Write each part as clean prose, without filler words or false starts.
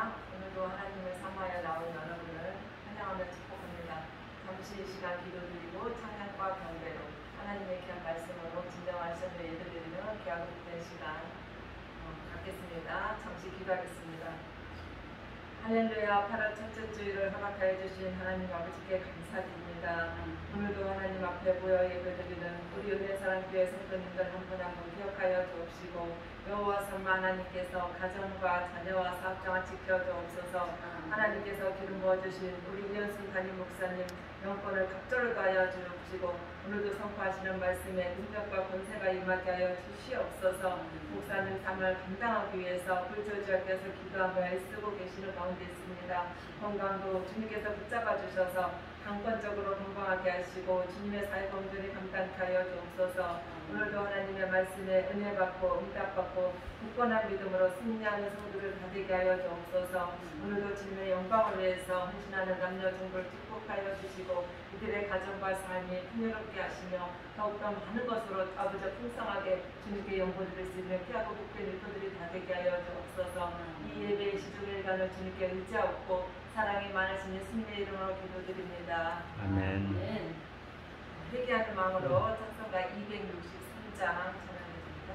오늘도 하나님을 사모하여 나온 여러분을 환영하며 축복합니다. 잠시 이 시간 기도드리고 찬양과 경배로 하나님의 귀한 말씀으로 진정한 시험을 예배드리는 귀하고된 시간 갖겠습니다. 잠시 기도하겠습니다. 할렐루야. 8월 첫째 주일을 허락하여 주신 하나님 아버지께 감사드립니다. 오늘도 하나님 앞에 모여 예배드리는 우리 은혜사랑교회 성도님들 한 분 한 분 기억하여 주옵시고 여호와 선마 하나님께서 가정과 자녀와 사업장을 지켜주옵소서. 하나님께서 기름 부어주신 우리 이현순 담임 목사님 영권을 갑절을 가하여 주옵시고 오늘도 선포하시는 말씀에 능력과 권세가 임하게 하여 주시옵소서. 목사님 삶을 감당하기 위해서 불조지하께서 기도하며 애쓰고 계시는 가운데 있습니다. 건강도 주님께서 붙잡아 주셔서 강권적으로 건강하게 하시고 주님의 사역 온전히 감당케 하여 주옵소서. 오늘도 하나님의 말씀에 은혜 받고 응답 받고 굳건한 믿음으로 승리하는 성도를 다 되게 하여 주옵소서. 오늘도 주님의 영광을 위해서 헌신하는 남녀 종들 축복하여 주시고 이들의 가정과 삶이 풍요롭게 하시며 더욱더 많은 것으로 아버지 풍성하게 주님께 영광드릴 수 있는 귀하고 복된 일터들이 다 되게 하여 주옵소서. 이 예배의 시종일관을 주님께 의지하고 사랑이 많으신 예수님의 이름으로 기도드립니다. 아멘. 회개하는 마음으로 찬송가 263장 찬양드립니다.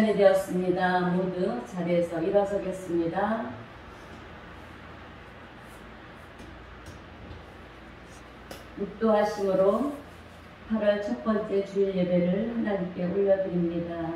시간이 되었습니다. 모두 자리에서 일어서겠습니다. 묵도하심으로 8월 첫 번째 주일 예배를 하나님께 올려드립니다.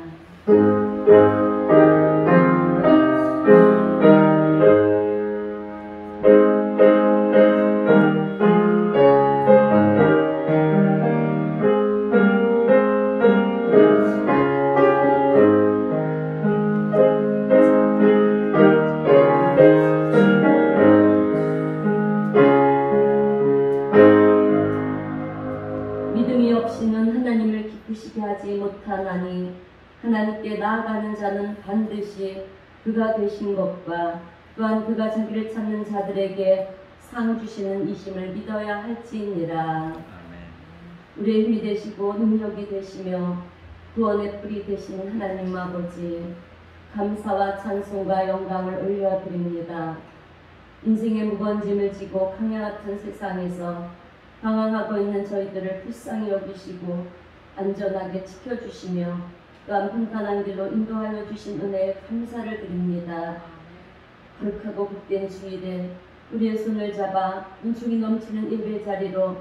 믿음이 없이는 하나님을 기쁘시게 하지 못하나니 하나님께 나아가는 자는 반드시 그가 되신 것과 또한 그가 자기를 찾는 자들에게 상 주시는 이심을 믿어야 할지니라. 우리의 힘이 되시고 능력이 되시며 구원의 뿌리 되신 하나님 아버지, 감사와 찬송과 영광을 올려드립니다. 인생의 무거운 짐을 지고 강야 같은 세상에서 방황하고 있는 저희들을 불쌍히 여기시고 안전하게 지켜주시며 또한 평탄한 길로 인도하여 주신 은혜에 감사를 드립니다. 거룩하고 복된 주일에 우리의 손을 잡아 은총이 넘치는 예배 자리로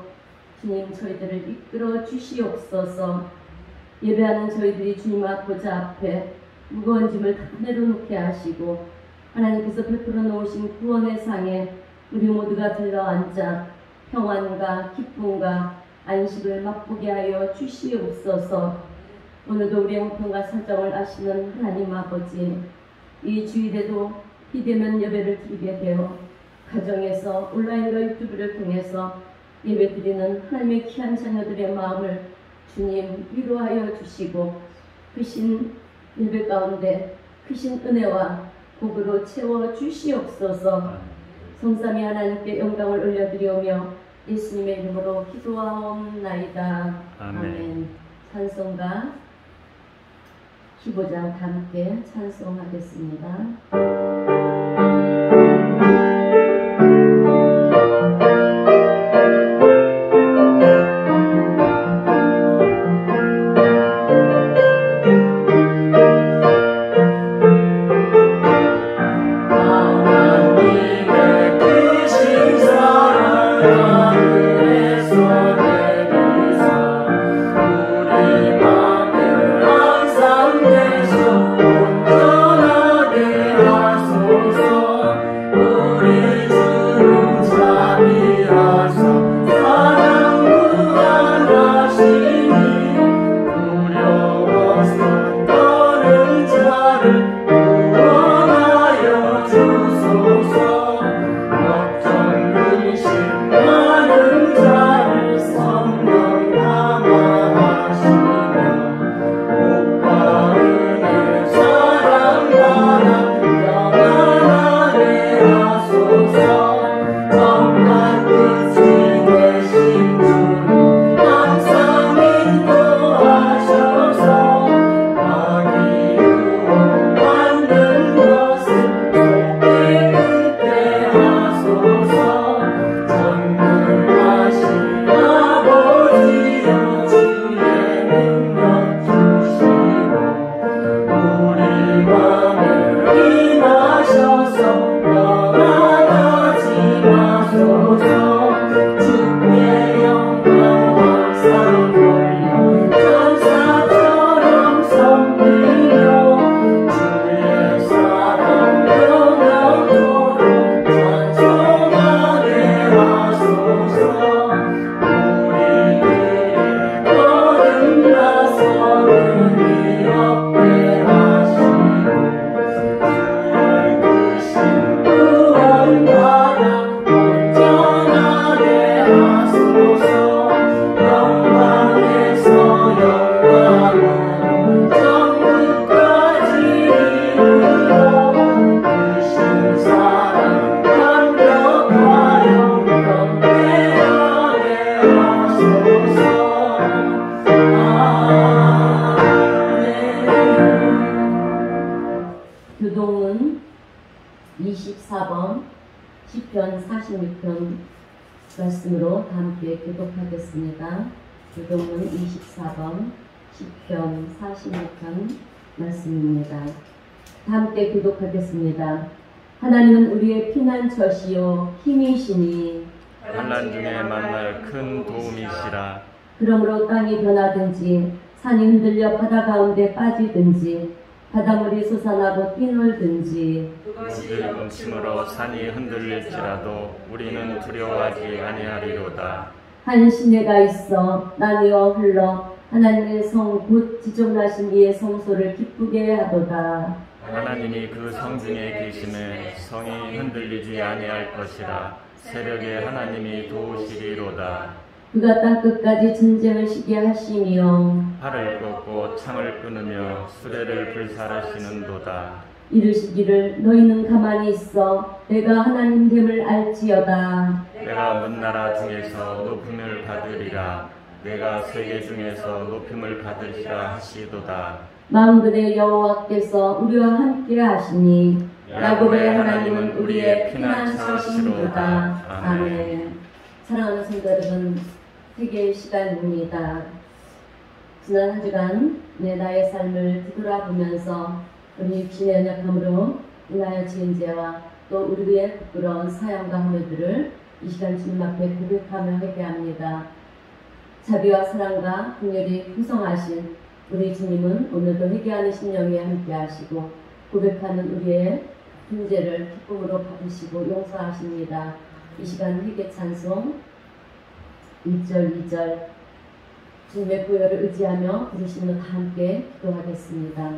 주님 저희들을 이끌어 주시옵소서. 예배하는 저희들이 주님 보좌 앞에 무거운 짐을 다 내려놓게 하시고 하나님께서 베풀어 놓으신 구원의 상에 우리 모두가 들러앉아 평안과 기쁨과 안식을 맛보게 하여 주시옵소서. 오늘도 우리의 형편과 사정을 아시는 하나님 아버지, 이 주일에도 비대면 예배를 드리게 되어 가정에서 온라인과 유튜브를 통해서 예배드리는 하나님의 귀한 자녀들의 마음을 주님 위로하여 주시고 크신 예배 가운데 크신 은혜와 복으로 채워 주시옵소서. 성삼위 하나님께 영광을 올려드리오며 예수님의 이름으로 기도하옵나이다. 아멘. 찬송가 15장 함께 찬송하겠습니다. 교동은 24번 시편 46편 말씀으로 함께 교독하겠습니다. 교동은 24번 시편 46편 말씀입니다. 다 함께 교독하겠습니다. 하나님은 우리의 피난처시요 힘이시니 환난 중에 만날 큰 도움이시라. 그러므로 땅이 변하든지 산이 흔들려 바다 가운데 빠지든지 바닷물이 솟아나고 뛰놀든지 그것이 음침으로 산이 흔들릴지라도 우리는 두려워하지 아니하리로다. 한 시내가 있어 나뉘어 흘러 하나님의 성 곧 지존하신 이의 성소를 기쁘게 하도다. 하나님이 그 성 중에 계심에 성이 흔들리지 아니할 것이라. 새벽에 하나님이 도우시리로다. 그가 땅끝까지 전쟁을 시게 하시며 팔을 꺾고 창을 끊으며 수레를 불살하시는도다. 이르시기를 너희는 가만히 있어 내가 하나님 됨을 알지어다. 내가 먼나라 중에서 높임을 받으리라. 내가 세계 중에서 높임을 받으시라 하시도다. 만군의 여호와께서 우리와 함께 하시니 야곱의 하나님은 우리의 피난처시로다. 아멘. 사랑하는 성도 여러분, 회개의 시간입니다. 지난 한 주간 나의 삶을 뒤돌아보면서 우리 육신의 연약함으로 인하여 지은 죄와 또 우리의 부끄러운 사양과 허물들을 이 시간 주님 앞에 고백하며 회개합니다. 자비와 사랑과 긍휼이 풍성하신 우리 주님은 오늘도 회개하는 심령에 함께 하시고 고백하는 우리의 문제를 기쁨으로 받으시고 용서하십니다. 이 시간 회개 찬송 1절 2절 주님의 보혈을 의지하며 부르시는 다 함께 기도하겠습니다.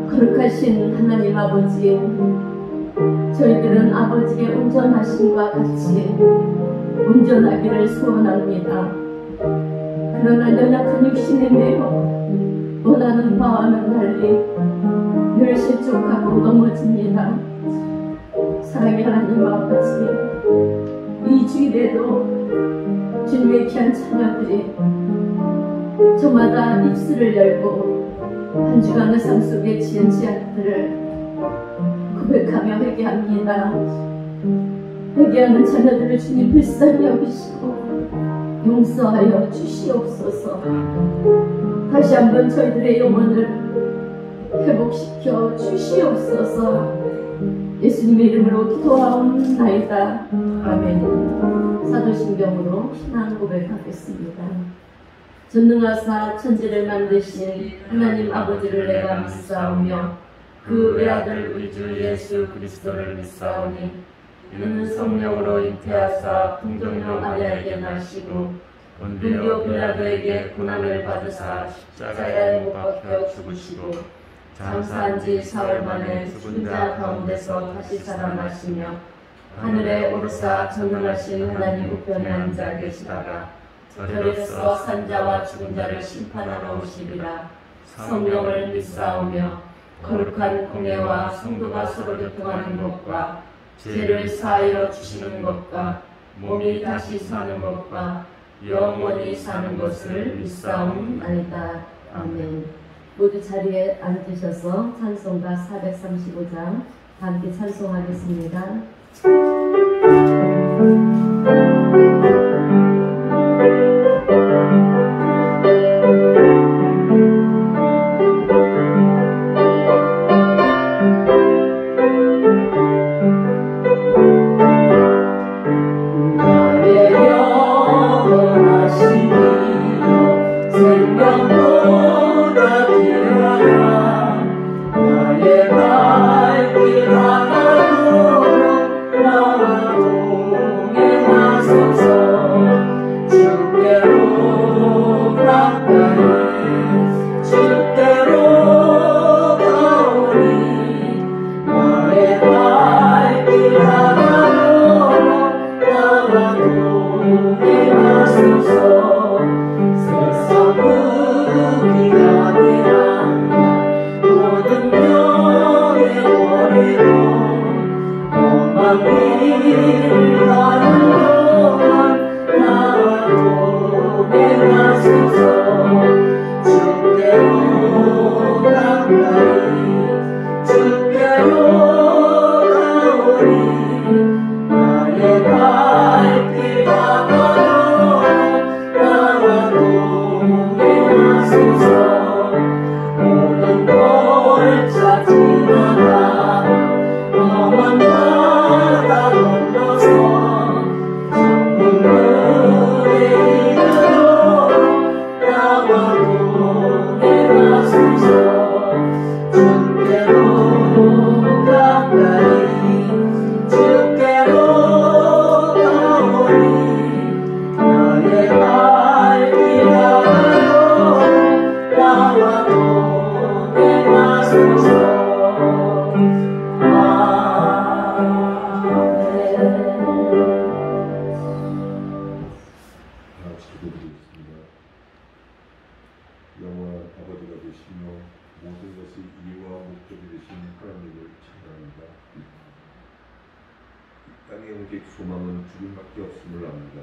거룩하신 하나님 아버지, 저희들은 아버지의 운전하심과 같이 운전하기를 소원합니다. 그러나 연약한 육신에 매여 원하는 바와는 달리 늘 실족하고 넘어집니다. 사랑의 하나님 아버지, 이 주일에도 주님의 귀한 자녀들이 저마다 입술을 열고 한 주간의 삶 속에 지은 죄악들을 고백하며 회개합니다. 회개하는 자녀들을 주님 불쌍히 여기시고 용서하여 주시옵소서. 다시 한번 저희들의 영혼을 회복시켜 주시옵소서. 예수님의 이름으로 기도하옵나이다. 아멘. 사도신경으로 신앙 고백하겠습니다. 전능하사 천지를 만드신 하나님 아버지를 내가 믿사오며 그 외아들 우리 주 예수 그리스도를 믿사오니 이는 성령으로 잉태하사 동정녀 마리아에게 나시고 본디오 빌라도에게 고난을 받으사 십자가에 못 박혀 죽으시고 장사한 지 4월 만에 죽은 자 가운데서 다시 살아나시며 하늘에 오르사 전능하신 하나님 우편에 앉아 계시다가 저리로서 산자와 죽은 자를 심판하러 오시리라. 성령을 믿사오며 거룩한 공예와 성도가 서로 교통하는 것과 죄를 사하여 주시는 것과 몸이 다시 사는 것과 영원히 사는 것을 믿사옵나이다. 아멘. 모두 자리에 앉으셔서 찬송가 435장 함께 찬송하겠습니다. 소망은 주님밖에 없음을 압니다.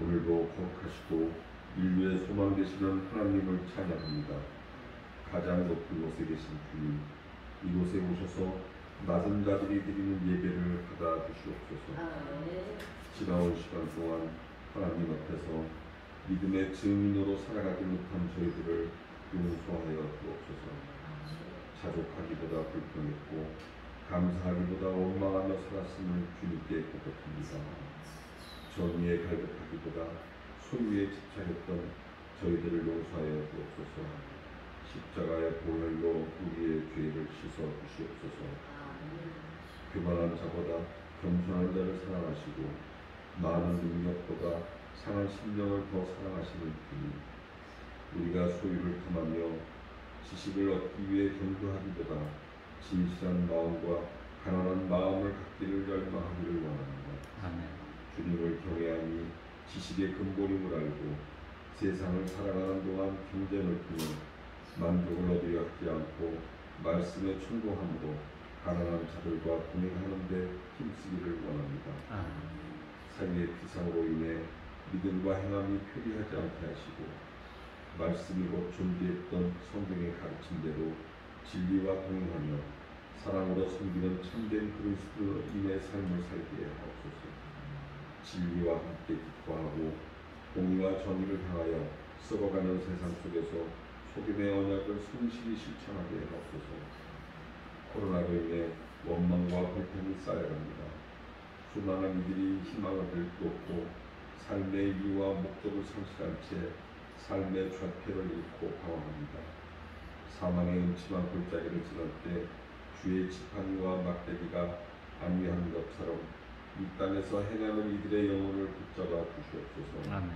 오늘도 거룩하시고 인류의 소망 되시는 하나님을 찬양합니다. 가장 높은 곳에 계신 주님, 이곳에 오셔서 낮은 자들이 드리는 예배를 받아 주시옵소서. 지나온 시간 동안 하나님 앞에서 믿음의 증인으로 살아가지 못한 저희들을 용서하여 주옵소서. 자족하기보다 불평했고 감사하기보다 원망하며 살았음을 주님께 고백합니다. 정의에 갈급하기보다 소유에 집착했던 저희들을 용서하여 주옵소서. 십자가의 보혈로 우리의 죄를 씻어 주시옵소서. 교만한 자보다 겸손한 자를 사랑하시고 많은 능력보다 상한 심령을 더 사랑하시는 주님, 우리가 소유를 탐하며 지식을 얻기 위해 경주하기보다 진실한 마음과 가난한 마음을 갖기를 열망하기를 원합니다. 아멘. 주님을 경외하니 지식의 근본임을 알고 세상을 살아가는 동안 경쟁을 통해 만족을 얻으려 하지 않고 말씀에 충동함으로 가난한 자들과 동행하는 데 힘쓰기를 원합니다. 사위의 피상으로 인해 믿음과 행함이 표리하지 않게 하시고 말씀이 곧 존재했던 성경의 가르침대로 진리와 동행하며 사랑으로 섬기는 참된 그리스도인의 삶을 살게 하옵소서. 진리와 함께 기뻐하고 공의와 정의를 향하여 썩어가는 세상 속에서 소금의 언약을 성실히 실천하게 하옵소서. 코로나로 인해 원망과 불평이 쌓여갑니다. 수많은 이들이 희망을 잃고 삶의 이유와 목적을 상실한 채 삶의 좌표를 잃고 방황합니다. 사망의 음침한 골짜기를 지날 때 주의 지팡이와 막대기가 안위한 것처럼 이 땅에서 행하는 이들의 영혼을 붙잡아 주시옵소서. 아멘.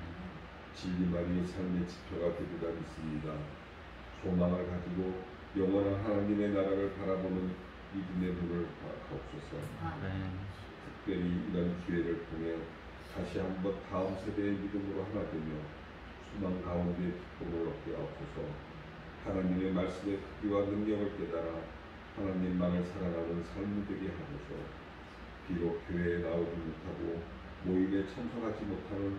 진리만이 삶의 지표가 되리라 믿습니다. 소망을 가지고 영원한 하나님의 나라를 바라보는 믿음의 눈을 가옵소서. 아멘. 특별히 이런 기회를 통해 다시 한번 다음 세대의 믿음으로 하나 되며 소망 가운데 기쁨을 얻게 하옵소서. 하나님의 말씀의 크기와 능력을 깨달아 하나님만을 사랑하는 삶이 되게 하소서. 비록 교회에 나오지 못하고 모임에 참석하지 못하는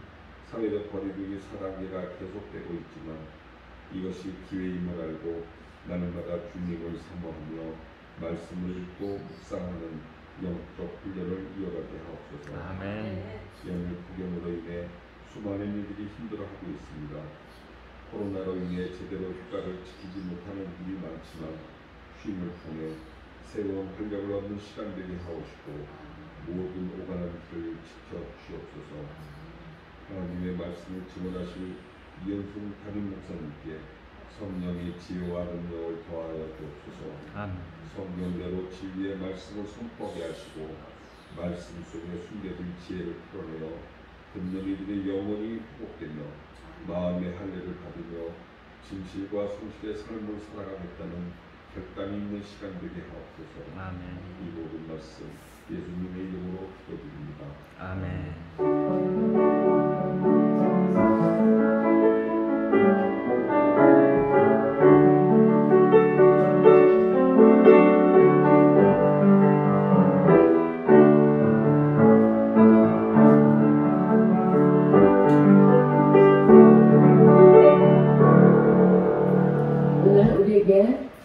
사회적 거리두기 4단계가 계속되고 있지만 이것이 기회임을 알고 날마다 주님을 사모하며 말씀을 읽고 묵상하는 영적 훈련을 이어가게 하옵소서. 아멘. 연일 폭염으로 인해 수많은 이들이 힘들어하고 있습니다. 코로나로 인해 제대로 휴가를 지키지 못하는 일이 많지만 쉼을 통해 새로운 활력을 얻는 시간 되게 하옵시고 모든 오가는 길을 지켜주시옵소서. 하나님의 말씀을 증언하실 이현승 담임 목사님께 성령의 지혜와 능력을 더하여 주옵소서. 아멘. 성경대로 진리의 말씀을 선포하게 하시고 말씀 속에 숨겨진 지혜를 풀어내어 듣는 이들의 영혼이 회복되며 마음의 할례를 받으며 진실과 성실의 삶을 살아가겠다는 결단이 있는 시간 되게 하옵소서. 아멘. 이 모든 말씀 예수님의 이름으로 기도드립니다. 아멘.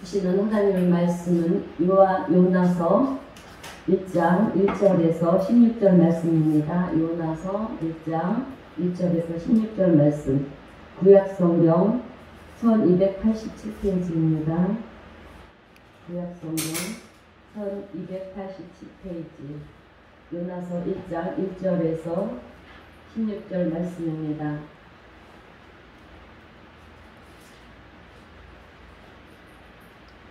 주시는 하나님의 말씀은 요나서 1장 1절에서 16절 말씀입니다. 요나서 1장 1절에서 16절 말씀, 구약성경 1287페이지입니다. 구약성경 1287페이지, 요나서 1장 1절에서 16절 말씀입니다.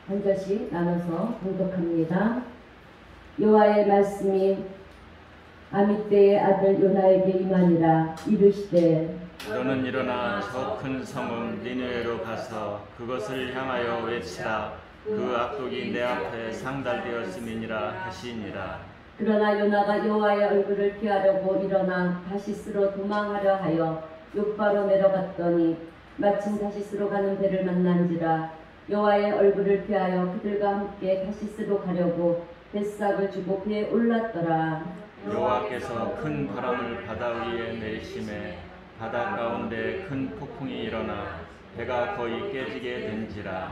한 절씩 나눠서 봉독합니다. 여호와의 말씀이 아미떼의 아들 요나에게 임하니라. 이르시되 너는 일어나 저 큰 성읍 니느웨로 가서 그것을 향하여 외치라. 그 악독이 내 앞에 상달되었음이니라 하시니라. 그러나 요나가 여호와의 얼굴을 피하려고 일어나 다시스로 도망하려 하여 욥바로 내려갔더니 마침 다시스로 가는 배를 만난지라. 여호와의 얼굴을 피하여 그들과 함께 다시스로 가려고 뱃삭을 주고 배에 올랐더라. 여호와께서 큰 바람을 바다 위에 내리심에 바다 가운데 큰 폭풍이 일어나 배가 거의 깨지게 된지라.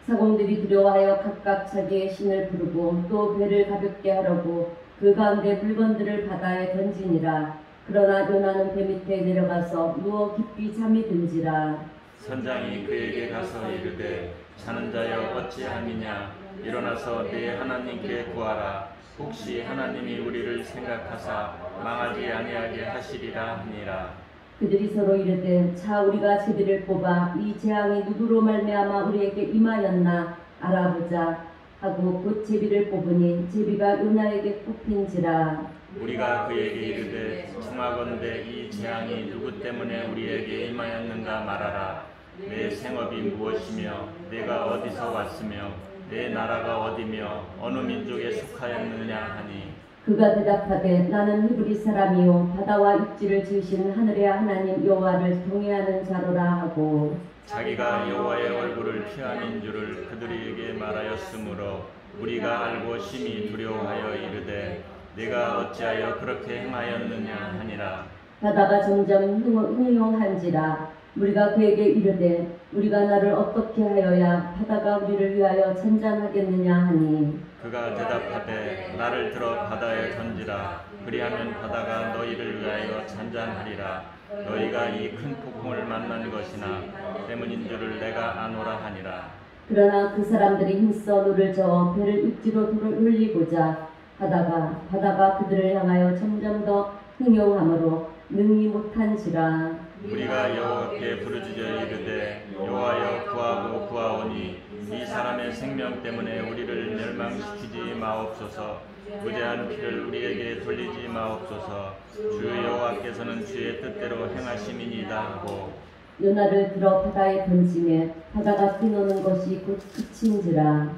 사공들이 두려워하여 각각 자기의 신을 부르고 또 배를 가볍게 하려고 그 가운데 물건들을 바다에 던지니라. 그러나 요나는 배 밑에 내려가서 누워 깊이 잠이 든지라. 선장이 그에게 가서 이르되 자는 자여 어찌함이냐. 일어나서 네 하나님께 구하라. 혹시 하나님이 우리를 생각하사 망하지 아니하게 하시리라 하니라. 그들이 서로 이르되 자 우리가 제비를 뽑아 이 재앙이 누구로 말미암아 우리에게 임하였나 알아보자 하고 곧 제비를 뽑으니 제비가 요나에게 뽑힌지라. 우리가 그에게 이르되 청하건대 이 재앙이 누구 때문에 우리에게 임하였는가 말하라. 내 생업이 무엇이며 내가 어디서 왔으며 내 나라가 어디며 어느 민족에 속하였느냐 하니. 그가 대답하되 나는 히브리 사람이요 바다와 육지를 지으신 하늘의 하나님 여호와를 경외하는 자로라 하고 자기가 여호와의 얼굴을 피함인 줄을 그들에게 말하였으므로 우리가 알고 심히 두려워하여 이르되 내가 어찌하여 그렇게 행하였느냐 하니라. 바다가 점점 흥용한지라. 우리가 그에게 이르되 우리가 나를 어떻게 하여야 바다가 우리를 위하여 잔잔하겠느냐 하니. 그가 대답하되 나를 들어 바다에 던지라. 그리하면 바다가 너희를 위하여 잔잔하리라. 너희가 이 큰 폭풍을 만난 것이나 때문인 줄을 내가 아노라 하니라. 그러나 그 사람들이 힘써 노를 저어 배를 육지로 돌리고자 하다가 바다가 그들을 향하여 점점 더 흥용하므로 능히 못한지라. 우리가 여호와께 부르짖어 이르되 여호와여 구하고 구하오니 이 사람의 생명 때문에 우리를 멸망시키지 마옵소서. 무죄한 피를 우리에게 돌리지 마옵소서. 주 여호와께서는 주의 뜻대로 행하심이니이다 하고. 요나를 들어 바다에 던지매 바다가 뛰노는 것이 곧 그친지라.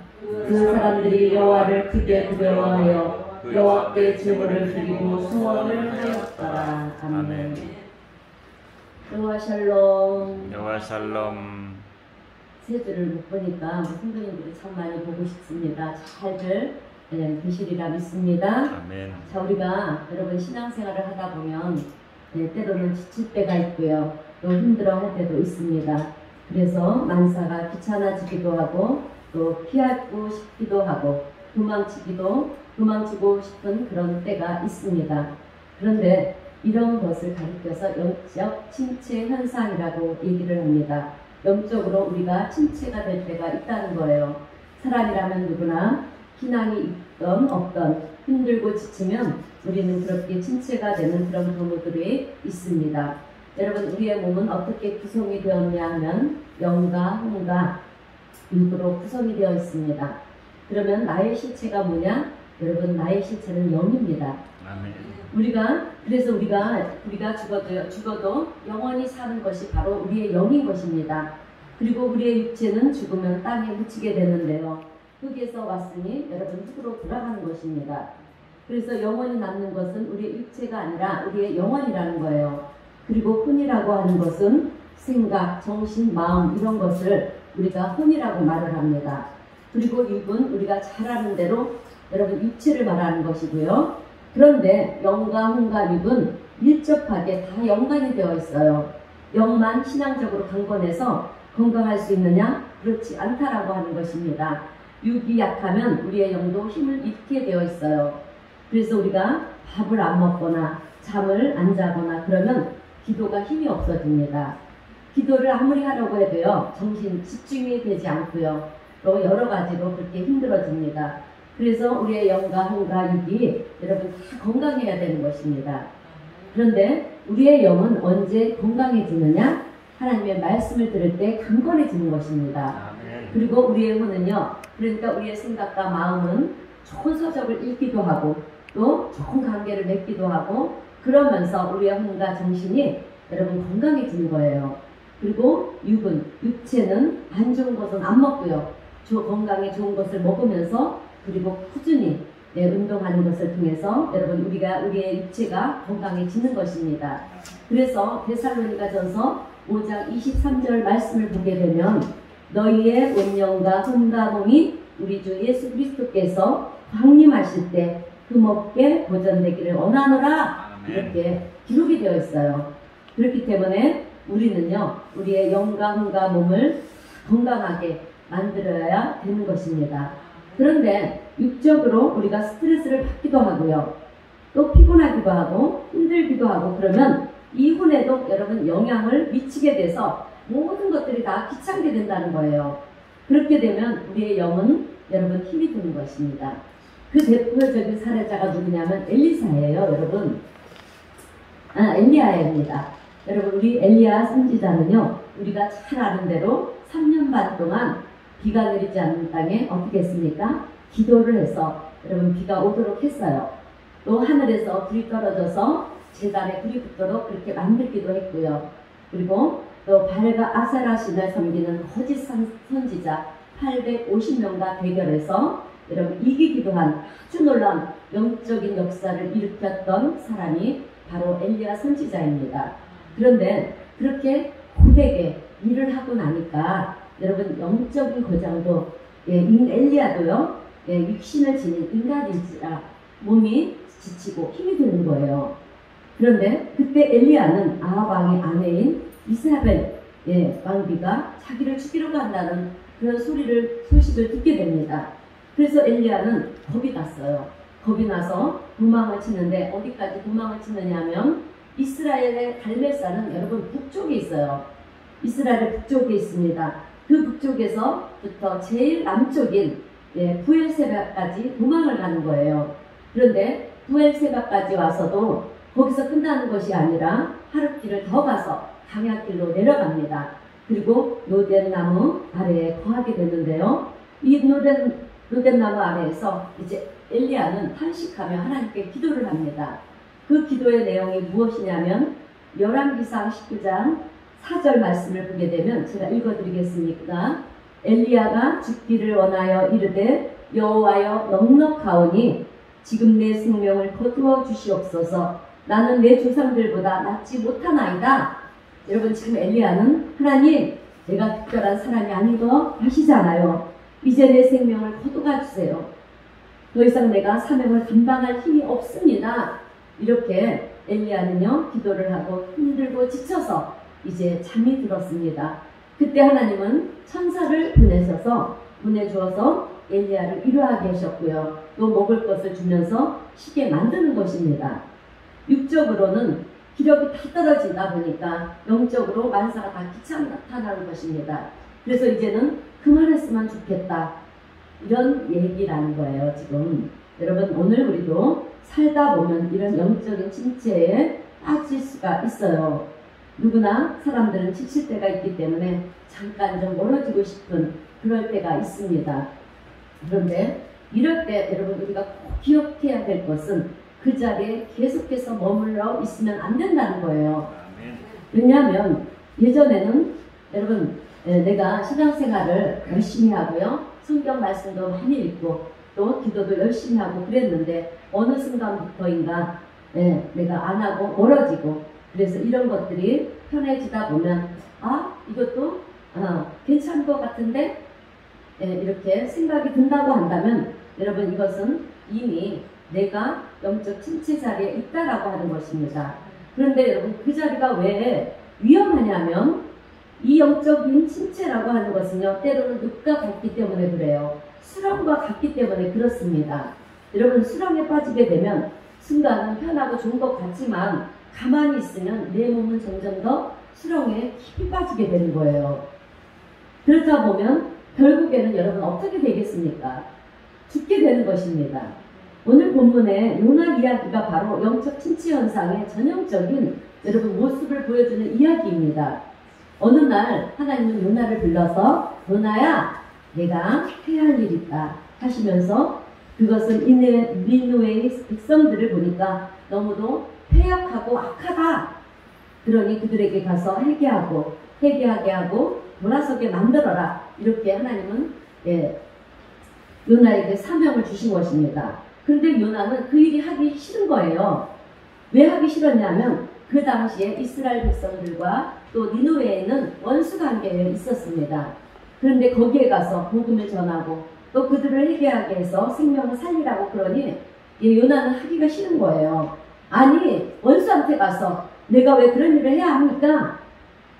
그 사람들이 여호와를 크게 두려워하여 여호와께 제물을 드리고 소원을 하였더라. 아멘. 여호와 샬롬. 여호와 샬롬. 세 주를 못 보니까 성도님들이 참 많이 보고 싶습니다. 잘들 되시리라 믿습니다. 아멘. 자, 우리가 여러분 신앙생활을 하다 보면 때로는 지칠 때가 있고요. 또 힘들어할 때도 있습니다. 그래서 만사가 귀찮아지기도 하고 또 피하고 싶기도 하고 도망치고 싶은 그런 때가 있습니다. 그런데 이런 것을 가리켜서 영적 침체 현상이라고 얘기를 합니다. 영적으로 우리가 침체가 될 때가 있다는 거예요. 사람이라면 누구나 희망이 있던 없던 힘들고 지치면 우리는 그렇게 침체가 되는 그런 경우들이 있습니다. 여러분, 우리의 몸은 어떻게 구성이 되었냐 하면 영과 혼과 육으로 구성이 되어 있습니다. 그러면 나의 실체가 뭐냐? 여러분, 나의 실체는 영입니다. 아멘. 그래서 우리가 죽어도 영원히 사는 것이 바로 우리의 영인 것입니다. 그리고 우리의 육체는 죽으면 땅에 묻히게 되는데요. 흙에서 왔으니 여러분 흙으로 돌아가는 것입니다. 그래서 영원히 남는 것은 우리의 육체가 아니라 우리의 영혼이라는 거예요. 그리고 혼이라고 하는 것은 생각, 정신, 마음 이런 것을 우리가 혼이라고 말을 합니다. 그리고 육은 우리가 잘 아는 대로 여러분 육체를 말하는 것이고요. 그런데 영과 혼과 육은 밀접하게 다 연관이 되어 있어요. 영만 신앙적으로 강건해서 건강할 수 있느냐? 그렇지 않다라고 하는 것입니다. 육이 약하면 우리의 영도 힘을 잃게 되어 있어요. 그래서 우리가 밥을 안 먹거나 잠을 안 자거나 그러면 기도가 힘이 없어집니다. 기도를 아무리 하려고 해도요, 정신 집중이 되지 않고요. 또 여러 가지로 그렇게 힘들어집니다. 그래서 우리의 영과 혼과 육이 여러분 다 건강해야 되는 것입니다. 그런데 우리의 영은 언제 건강해지느냐? 하나님의 말씀을 들을 때 강건해지는 것입니다. 그리고 우리의 혼은요, 그러니까 우리의 생각과 마음은 좋은 서적을 읽기도 하고 또 좋은 관계를 맺기도 하고 그러면서 우리의 혼과 정신이 여러분 건강해지는 거예요. 그리고 육체는 안 좋은 것은 안 먹고요. 건강에 좋은 것을 먹으면서 그리고 꾸준히 운동하는 것을 통해서 여러분 우리의 육체가 건강해지는 것입니다. 그래서 데살로니가전서 5장 23절 말씀을 보게 되면 너희의 온영과 혼과 몸이 우리 주 예수 그리스도께서 강림하실 때 흠없게 보존되기를 원하노라 이렇게 기록이 되어 있어요. 그렇기 때문에 우리는요 우리의 영과 혼과 몸을 건강하게 만들어야 되는 것입니다. 그런데 육적으로 우리가 스트레스를 받기도 하고요. 또 피곤하기도 하고 힘들기도 하고 그러면 이 혼에도 여러분 영향을 미치게 돼서 모든 것들이 다 귀찮게 된다는 거예요. 그렇게 되면 우리의 영은 여러분 힘이 드는 것입니다. 그 대표적인 사례자가 누구냐면 엘리사예요. 여러분 엘리야입니다. 여러분 우리 엘리야 선지자는요 우리가 잘 아는 대로 3년 반 동안 비가 내리지 않는 땅에 어떻게 했습니까? 기도를 해서 여러분 비가 오도록 했어요. 또 하늘에서 불이 떨어져서 제단에 불이 붙도록 그렇게 만들기도 했고요. 그리고 또 발과 아세라 신을 섬기는 거짓 선지자 850명과 대결해서 여러분 이기기도 한 아주 놀라운 영적인 역사를 일으켰던 사람이 바로 엘리야 선지자입니다. 그런데 그렇게 고되게 일을 하고 나니까 여러분 영적인 고장도 엘리야도요 육신을 지닌 인간인지라 몸이 지치고 힘이 드는 거예요. 그런데 그때 엘리야는 아합 왕의 아내인 이사벨 왕비가 자기를 죽이려고 한다는 그런 소식을 듣게 됩니다. 그래서 엘리야는 겁이 났어요. 겁이 나서 도망을 치는데 어디까지 도망을 치느냐면 이스라엘의 갈멜산은 여러분 북쪽에 있어요. 이스라엘의 북쪽에 있습니다. 그 북쪽에서부터 제일 남쪽인 부엘세바까지 도망을 가는 거예요. 그런데 부엘세바까지 와서도 거기서 끝나는 것이 아니라 하룻길을 더 가서 강야길로 내려갑니다. 그리고 노덴나무 아래에 거하게 되는데요. 이 노덴나무 아래에서 이제 엘리야는 탄식하며 하나님께 기도를 합니다. 그 기도의 내용이 무엇이냐면 열왕기상 19장 4절 말씀을 보게 되면 제가 읽어드리겠습니다. 엘리야가 죽기를 원하여 이르되 여호와여 넉넉하오니 지금 내 생명을 거두어 주시옵소서. 나는 내 조상들보다 낫지 못하나이다. 여러분, 지금 엘리야는 하나님, 내가 특별한 사람이 아닌 거 아시잖아요. 이제 내 생명을 거두어 주세요. 더 이상 내가 사명을 감당할 힘이 없습니다. 이렇게 엘리야는요, 기도를 하고 힘들고 지쳐서 이제 잠이 들었습니다. 그때 하나님은 천사를 보내주어서 엘리야를 위로하게 하셨고요. 또 먹을 것을 주면서 쉬게 만드는 것입니다. 육적으로는 기력이 다 떨어지다 보니까 영적으로 만사가 다 귀찮다는 것입니다. 그래서 이제는 그만했으면 좋겠다. 이런 얘기라는 거예요, 지금. 여러분, 오늘 우리도 살다 보면 이런 영적인 침체에 빠질 수가 있어요. 누구나 사람들은 지칠 때가 있기 때문에 잠깐 좀 멀어지고 싶은 그럴 때가 있습니다. 그런데 이럴 때 여러분, 우리가 꼭 기억해야 될 것은 그 자리에 계속해서 머물러 있으면 안 된다는 거예요. 왜냐하면 예전에는 여러분, 내가 신앙생활을 열심히 하고요, 성경 말씀도 많이 읽고 또 기도도 열심히 하고 그랬는데 어느 순간부터인가 내가 안 하고 멀어지고, 그래서 이런 것들이 편해지다 보면 이것도 괜찮은 것 같은데 이렇게 생각이 든다고 한다면 여러분, 이것은 이미 내가 영적 침체 자리에 있다라고 하는 것입니다. 그런데 여러분, 그 자리가 왜 위험하냐면 이 영적인 침체라고 하는 것은요, 때로는 늪과 같기 때문에 그래요. 수렁과 같기 때문에 그렇습니다. 여러분, 수렁에 빠지게 되면 순간은 편하고 좋은 것 같지만 가만히 있으면 내 몸은 점점 더 수렁에 깊이 빠지게 되는 거예요. 그렇다 보면 결국에는 여러분 어떻게 되겠습니까? 죽게 되는 것입니다. 오늘 본문의 요나 이야기가 바로 영적 침체 현상의 전형적인 여러분 모습을 보여주는 이야기입니다. 어느 날 하나님은 요나를 불러서 요나야, 내가 해야 할 일이 있다 하시면서, 그것은 니느웨의 백성들을 보니까 너무도 패역하고 악하다. 그러니 그들에게 가서 회개하게 하고 돌아서게 만들어라. 이렇게 하나님은 요나에게 사명을 주신 것입니다. 그런데 요나는 그 일이 하기 싫은 거예요. 왜 하기 싫었냐면 그 당시에 이스라엘 백성들과 또 니느웨에는 원수 관계에 있었습니다. 그런데 거기에 가서 복음을 전하고 또 그들을 회개하게 해서 생명을 살리라고 그러니 요나는 하기가 싫은 거예요. 아니, 원수한테 가서 내가 왜 그런 일을 해야 합니까?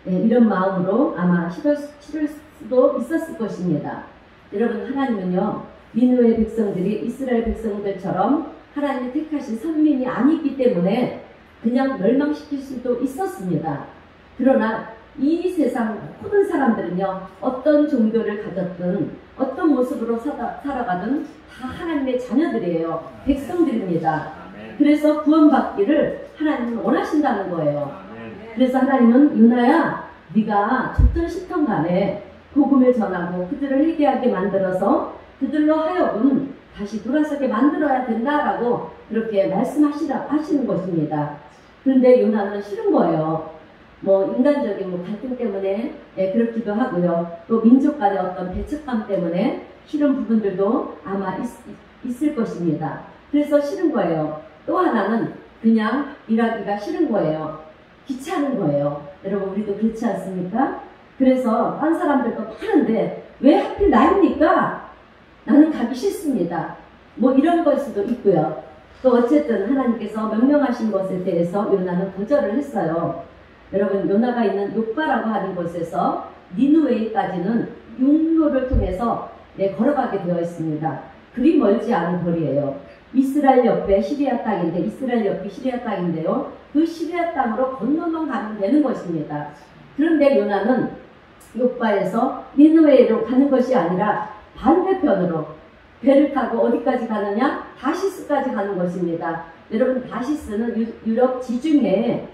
이런 마음으로 아마 싫을 수도 있었을 것입니다. 여러분, 하나님은요, 니느웨 백성들이 이스라엘 백성들처럼 하나님이 택하신 선민이 아니기 때문에 그냥 멸망시킬 수도 있었습니다. 그러나 이 세상 모든 사람들은요, 어떤 종교를 가졌든 어떤 모습으로 살아가든 다 하나님의 자녀들이에요. 백성들입니다. 그래서 구원받기를 하나님은 원하신다는 거예요. 그래서 하나님은 요나야, 네가 좋든 싫든 간에 복음을 전하고 그들을 회개하게 만들어서 그들로 하여금 다시 돌아서게 만들어야 된다라고 그렇게 말씀하시는 것입니다. 그런데 요나는 싫은 거예요. 인간적인 갈등 때문에 그렇기도 하고요. 또 민족 간의 어떤 배척감 때문에 싫은 부분들도 아마 있을 것입니다. 그래서 싫은 거예요. 또 하나는 그냥 일하기가 싫은 거예요. 귀찮은 거예요. 여러분, 우리도 그렇지 않습니까? 그래서 딴 사람들도 하는데 왜 하필 나입니까? 나는 가기 싫습니다. 이런 걸 수도 있고요. 또 어쨌든 하나님께서 명령하신 것에 대해서 요나는 거절을 했어요. 여러분, 요나가 있는 욥바라고 하는 곳에서 니느웨까지는 육로를 통해서 걸어가게 되어 있습니다. 그리 멀지 않은 거리예요. 이스라엘 옆에 시리아 땅인데, 이스라엘 옆이 시리아 땅인데요, 그 시리아 땅으로 건너만 가면 되는 것입니다. 그런데 요나는 욥바에서 니느웨로 가는 것이 아니라 반대편으로 배를 타고 어디까지 가느냐? 다시스까지 가는 것입니다. 여러분, 다시스는 유럽 지중해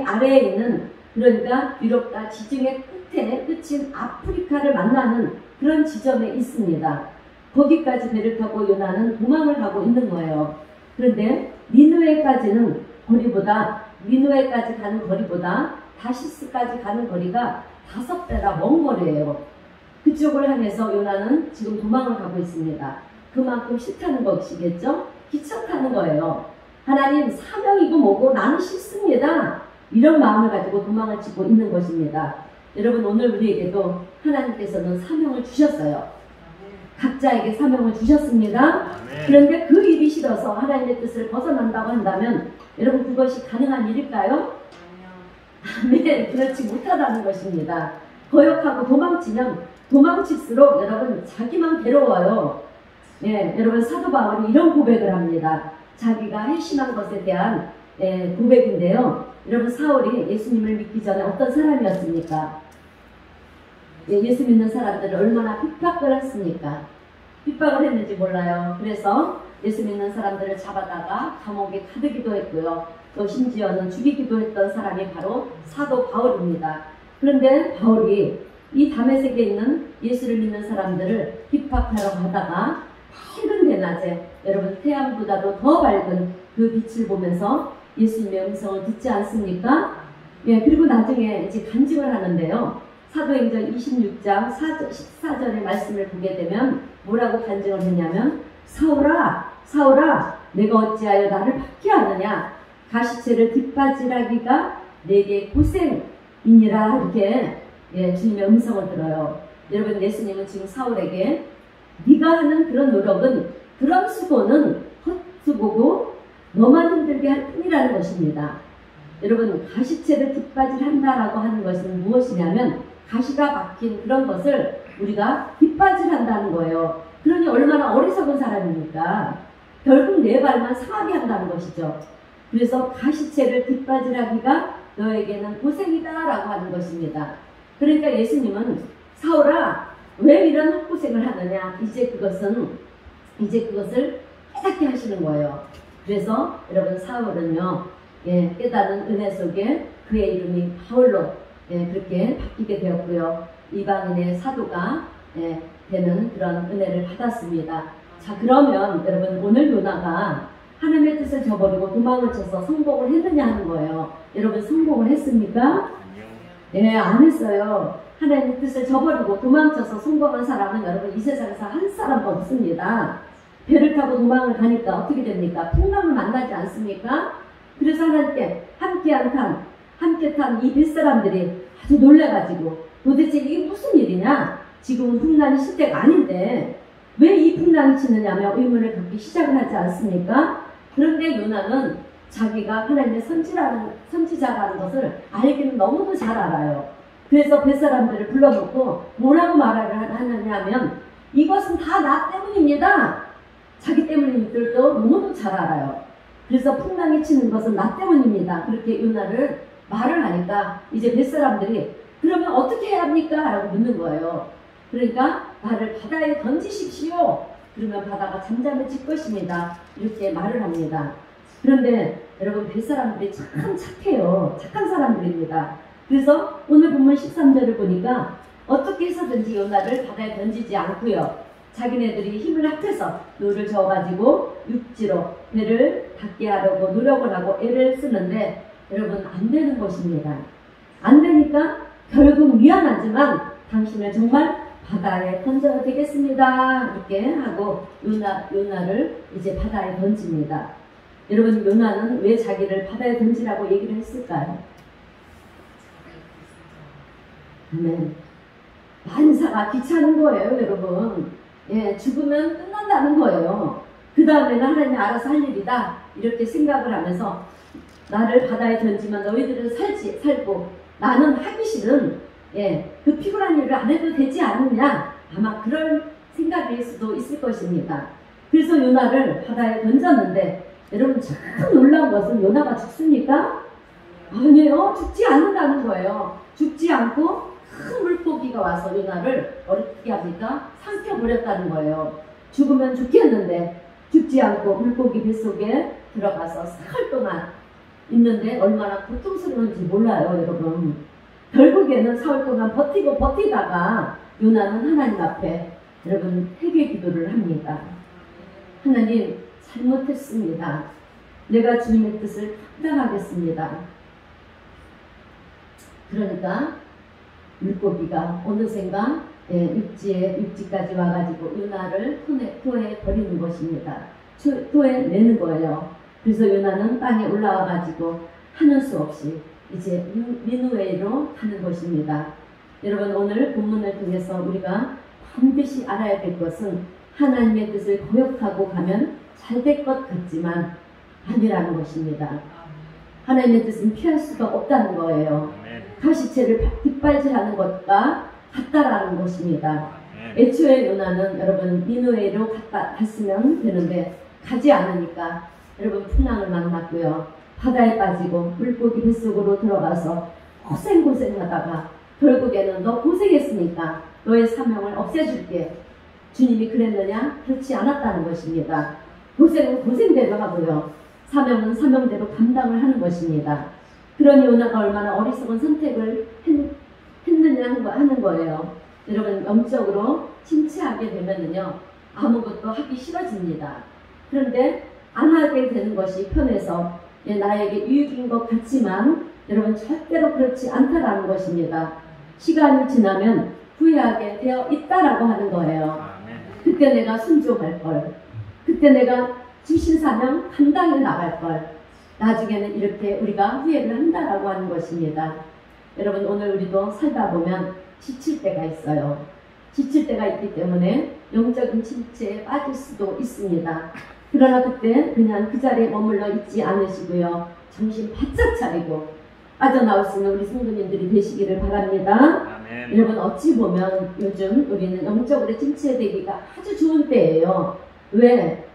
아래에 있는, 그러니까 유럽과 지중해 끝인 아프리카를 만나는 그런 지점에 있습니다. 거기까지 배를 타고 요나는 도망을 가고 있는 거예요. 그런데 니느웨까지 가는 거리보다 다시스까지 가는 거리가 5배나 먼 거리예요. 그쪽을 향해서 요나는 지금 도망을 가고 있습니다. 그만큼 싫다는 것이겠죠? 귀찮다는 거예요. 하나님 사명이고 뭐고 나는 싫습니다. 이런 마음을 가지고 도망을 치고 있는 것입니다. 여러분 오늘 우리에게도 하나님께서는 사명을 주셨어요. 각자에게 사명을 주셨습니다. 그런데 그 일이 싫어서 하나님의 뜻을 벗어난다고 한다면 여러분 그것이 가능한 일일까요? 네, 그렇지 못하다는 것입니다. 거역하고 도망치면 도망칠수록 여러분 자기만 괴로워요. 예, 여러분 사도 바울이 이런 고백을 합니다. 자기가 회심한 것에 대한 고백인데요. 여러분 사울이 예수님을 믿기 전에 어떤 사람이었습니까? 예수 믿는 사람들을 얼마나 핍박을 했습니까? 핍박을 했는지 몰라요. 그래서 예수 믿는 사람들을 잡아다가 감옥에 가두기도 했고요. 또 심지어는 죽이기도 했던 사람이 바로 사도 바울입니다. 그런데 바울이 이 다메섹에 있는 예수를 믿는 사람들을 핍박하러 가다가 밝은 대낮에 여러분 태양보다도 더 밝은 그 빛을 보면서 예수님의 음성을 듣지 않습니까? 예, 그리고 나중에 이제 간증을 하는데요. 사도행전 26장 14절의 말씀을 보게 되면 뭐라고 간증을 했냐면 사울아 사울아 내가 어찌하여 나를 박해하느냐 가시체를 뒷바지라기가 내게 고생이니라 이렇게 주님의 음성을 들어요. 여러분 예수님은 지금 사울에게 네가 하는 그런 노력은 그런 수고는 헛수고고 너만 힘들게 할 뿐이라는 것입니다. 여러분 가시체를 뒷바지한다라고 하는 것은 무엇이냐면 가시가 박힌 그런 것을 우리가 뒷바지한다는 거예요. 그러니 얼마나 어리석은 사람입니까? 결국 내 발만 상하게 한다는 것이죠. 그래서 가시체를 뒷바지하기가 너에게는 고생이다라고 하는 것입니다. 그러니까 예수님은 사울아 왜 이런 헛고생을 하느냐 이제 그것을 깨닫게 하시는 거예요. 그래서 여러분 사울은요 깨닫는 은혜 속에 그의 이름이 바울로 그렇게 바뀌게 되었고요. 이방인의 사도가 되는 그런 은혜를 받았습니다. 자 그러면 여러분 오늘 요나가 하나님의 뜻을 저버리고 도망을 쳐서 성공을 했느냐 하는 거예요. 여러분 성공을 했습니까? 예, 안 했어요. 하나님의 뜻을 저버리고 도망쳐서 성공한 사람은 여러분 이 세상에서 한 사람도 없습니다. 배를 타고 도망을 가니까 어떻게 됩니까? 풍랑을 만나지 않습니까? 그래서 하나님께 함께 탄 이 뱃사람들이 아주 놀래가지고 도대체 이게 무슨 일이냐? 지금은 풍랑이 칠 때가 아닌데 왜 이 풍랑이 치느냐며 의문을 갖기 시작을 하지 않습니까? 그런데 요나는 자기가 하나님의 선지자라는 것을 알기는 너무도 잘 알아요. 그래서 뱃사람들을 불러놓고 뭐라고 말을 하느냐 하면 이것은 다 나 때문입니다. 자기 때문인 줄도 너무도 잘 알아요. 그래서 풍랑이 치는 것은 나 때문입니다. 그렇게 요나를 말을 하니까 이제 뱃사람들이 그러면 어떻게 해야 합니까? 라고 묻는 거예요. 그러니까 나를 바다에 던지십시오. 그러면 바다가 잠잠해질 것입니다. 이렇게 말을 합니다. 그런데 여러분 뱃사람들이 참 착해요. 착한 사람들입니다. 그래서 오늘 본문 13절을 보니까 어떻게 해서든지 요나를 바다에 던지지 않고요. 자기네들이 힘을 합해서 노를 저어가지고 육지로 배를 닿게 하려고 노력을 하고 애를 쓰는데 여러분 안 되는 것입니다. 안 되니까 결국 미안하지만 당신을 정말 바다에 던져야 되겠습니다. 이렇게 하고 요나를 이제 바다에 던집니다. 여러분 요나는 왜 자기를 바다에 던지라고 얘기를 했을까요? 아멘. 만사가 귀찮은 거예요, 여러분. 예, 죽으면 끝난다는 거예요. 그 다음에는 하나님이 알아서 할 일이다. 이렇게 생각을 하면서 나를 바다에 던지면 너희들은 살고 나는 하기 싫은 그 피곤한 일을 안 해도 되지 않느냐. 아마 그런 생각일 수도 있을 것입니다. 그래서 요나를 바다에 던졌는데 여러분 참 놀라운 것은 요나가 죽습니까? 아니에요. 죽지 않는다는 거예요. 죽지 않고 큰 물고기가 와서 요나를 어떻게 합니까? 삼켜버렸다는 거예요. 죽으면 죽겠는데 죽지 않고 물고기 뱃속에 들어가서 사흘 동안 있는데 얼마나 고통스러운지 몰라요, 여러분. 결국에는 사흘 동안 버티다가 요나는 하나님 앞에 여러분 회개 기도를 합니다. 하나님 잘못했습니다. 내가 주님의 뜻을 감당하겠습니다. 그러니까 물고기가 어느샌가 육지까지 와가지고 요나를 토해 버리는 것입니다. 토해내는 거예요. 그래서 요나는 땅에 올라와 가지고 하는 수 없이 이제 니느웨로 가는 것입니다. 여러분, 오늘 본문을 통해서 우리가 반드시 알아야 될 것은 하나님의 뜻을 거역하고 가면 잘 될 것 같지만 아니라는 것입니다. 하나님의 뜻은 피할 수가 없다는 거예요. 가시채를 뒷발질하는 것과 같다라는 것입니다. 애초에 요나는 여러분 니느웨로 갔으면 되는데 가지 않으니까 여러분 풍랑을 만났고요. 바다에 빠지고 물고기 뱃속으로 들어가서 고생하다가 결국에는 너 고생했으니까 너의 사명을 없애줄게. 주님이 그랬느냐? 그렇지 않았다는 것입니다. 고생은 고생대로 하고요. 사명은 사명대로 감당을 하는 것입니다. 그러니 요나가 얼마나 어리석은 선택을 했느냐 하는 거예요. 여러분, 영적으로 침체하게 되면은요, 아무것도 하기 싫어집니다. 그런데 안 하게 되는 것이 편해서 나에게 유익인 것 같지만 여러분 절대로 그렇지 않다라는 것입니다. 시간이 지나면 후회하게 되어 있다라고 하는 거예요. 그때 내가 순종할 걸, 그때 내가 주신 사명 감당해 나갈 걸, 나중에는 이렇게 우리가 후회를 한다라고 하는 것입니다. 여러분, 오늘 우리도 살다 보면 지칠 때가 있어요. 지칠 때가 있기 때문에 영적인 침체에 빠질 수도 있습니다. 그러나 그때 그냥 그 자리에 머물러 있지 않으시고요. 정신 바짝 차리고 빠져나올 수 있는 우리 성도님들이 되시기를 바랍니다. 아멘. 여러분, 어찌 보면 요즘 우리는 영적으로 침체되기가 아주 좋은 때예요. 왜?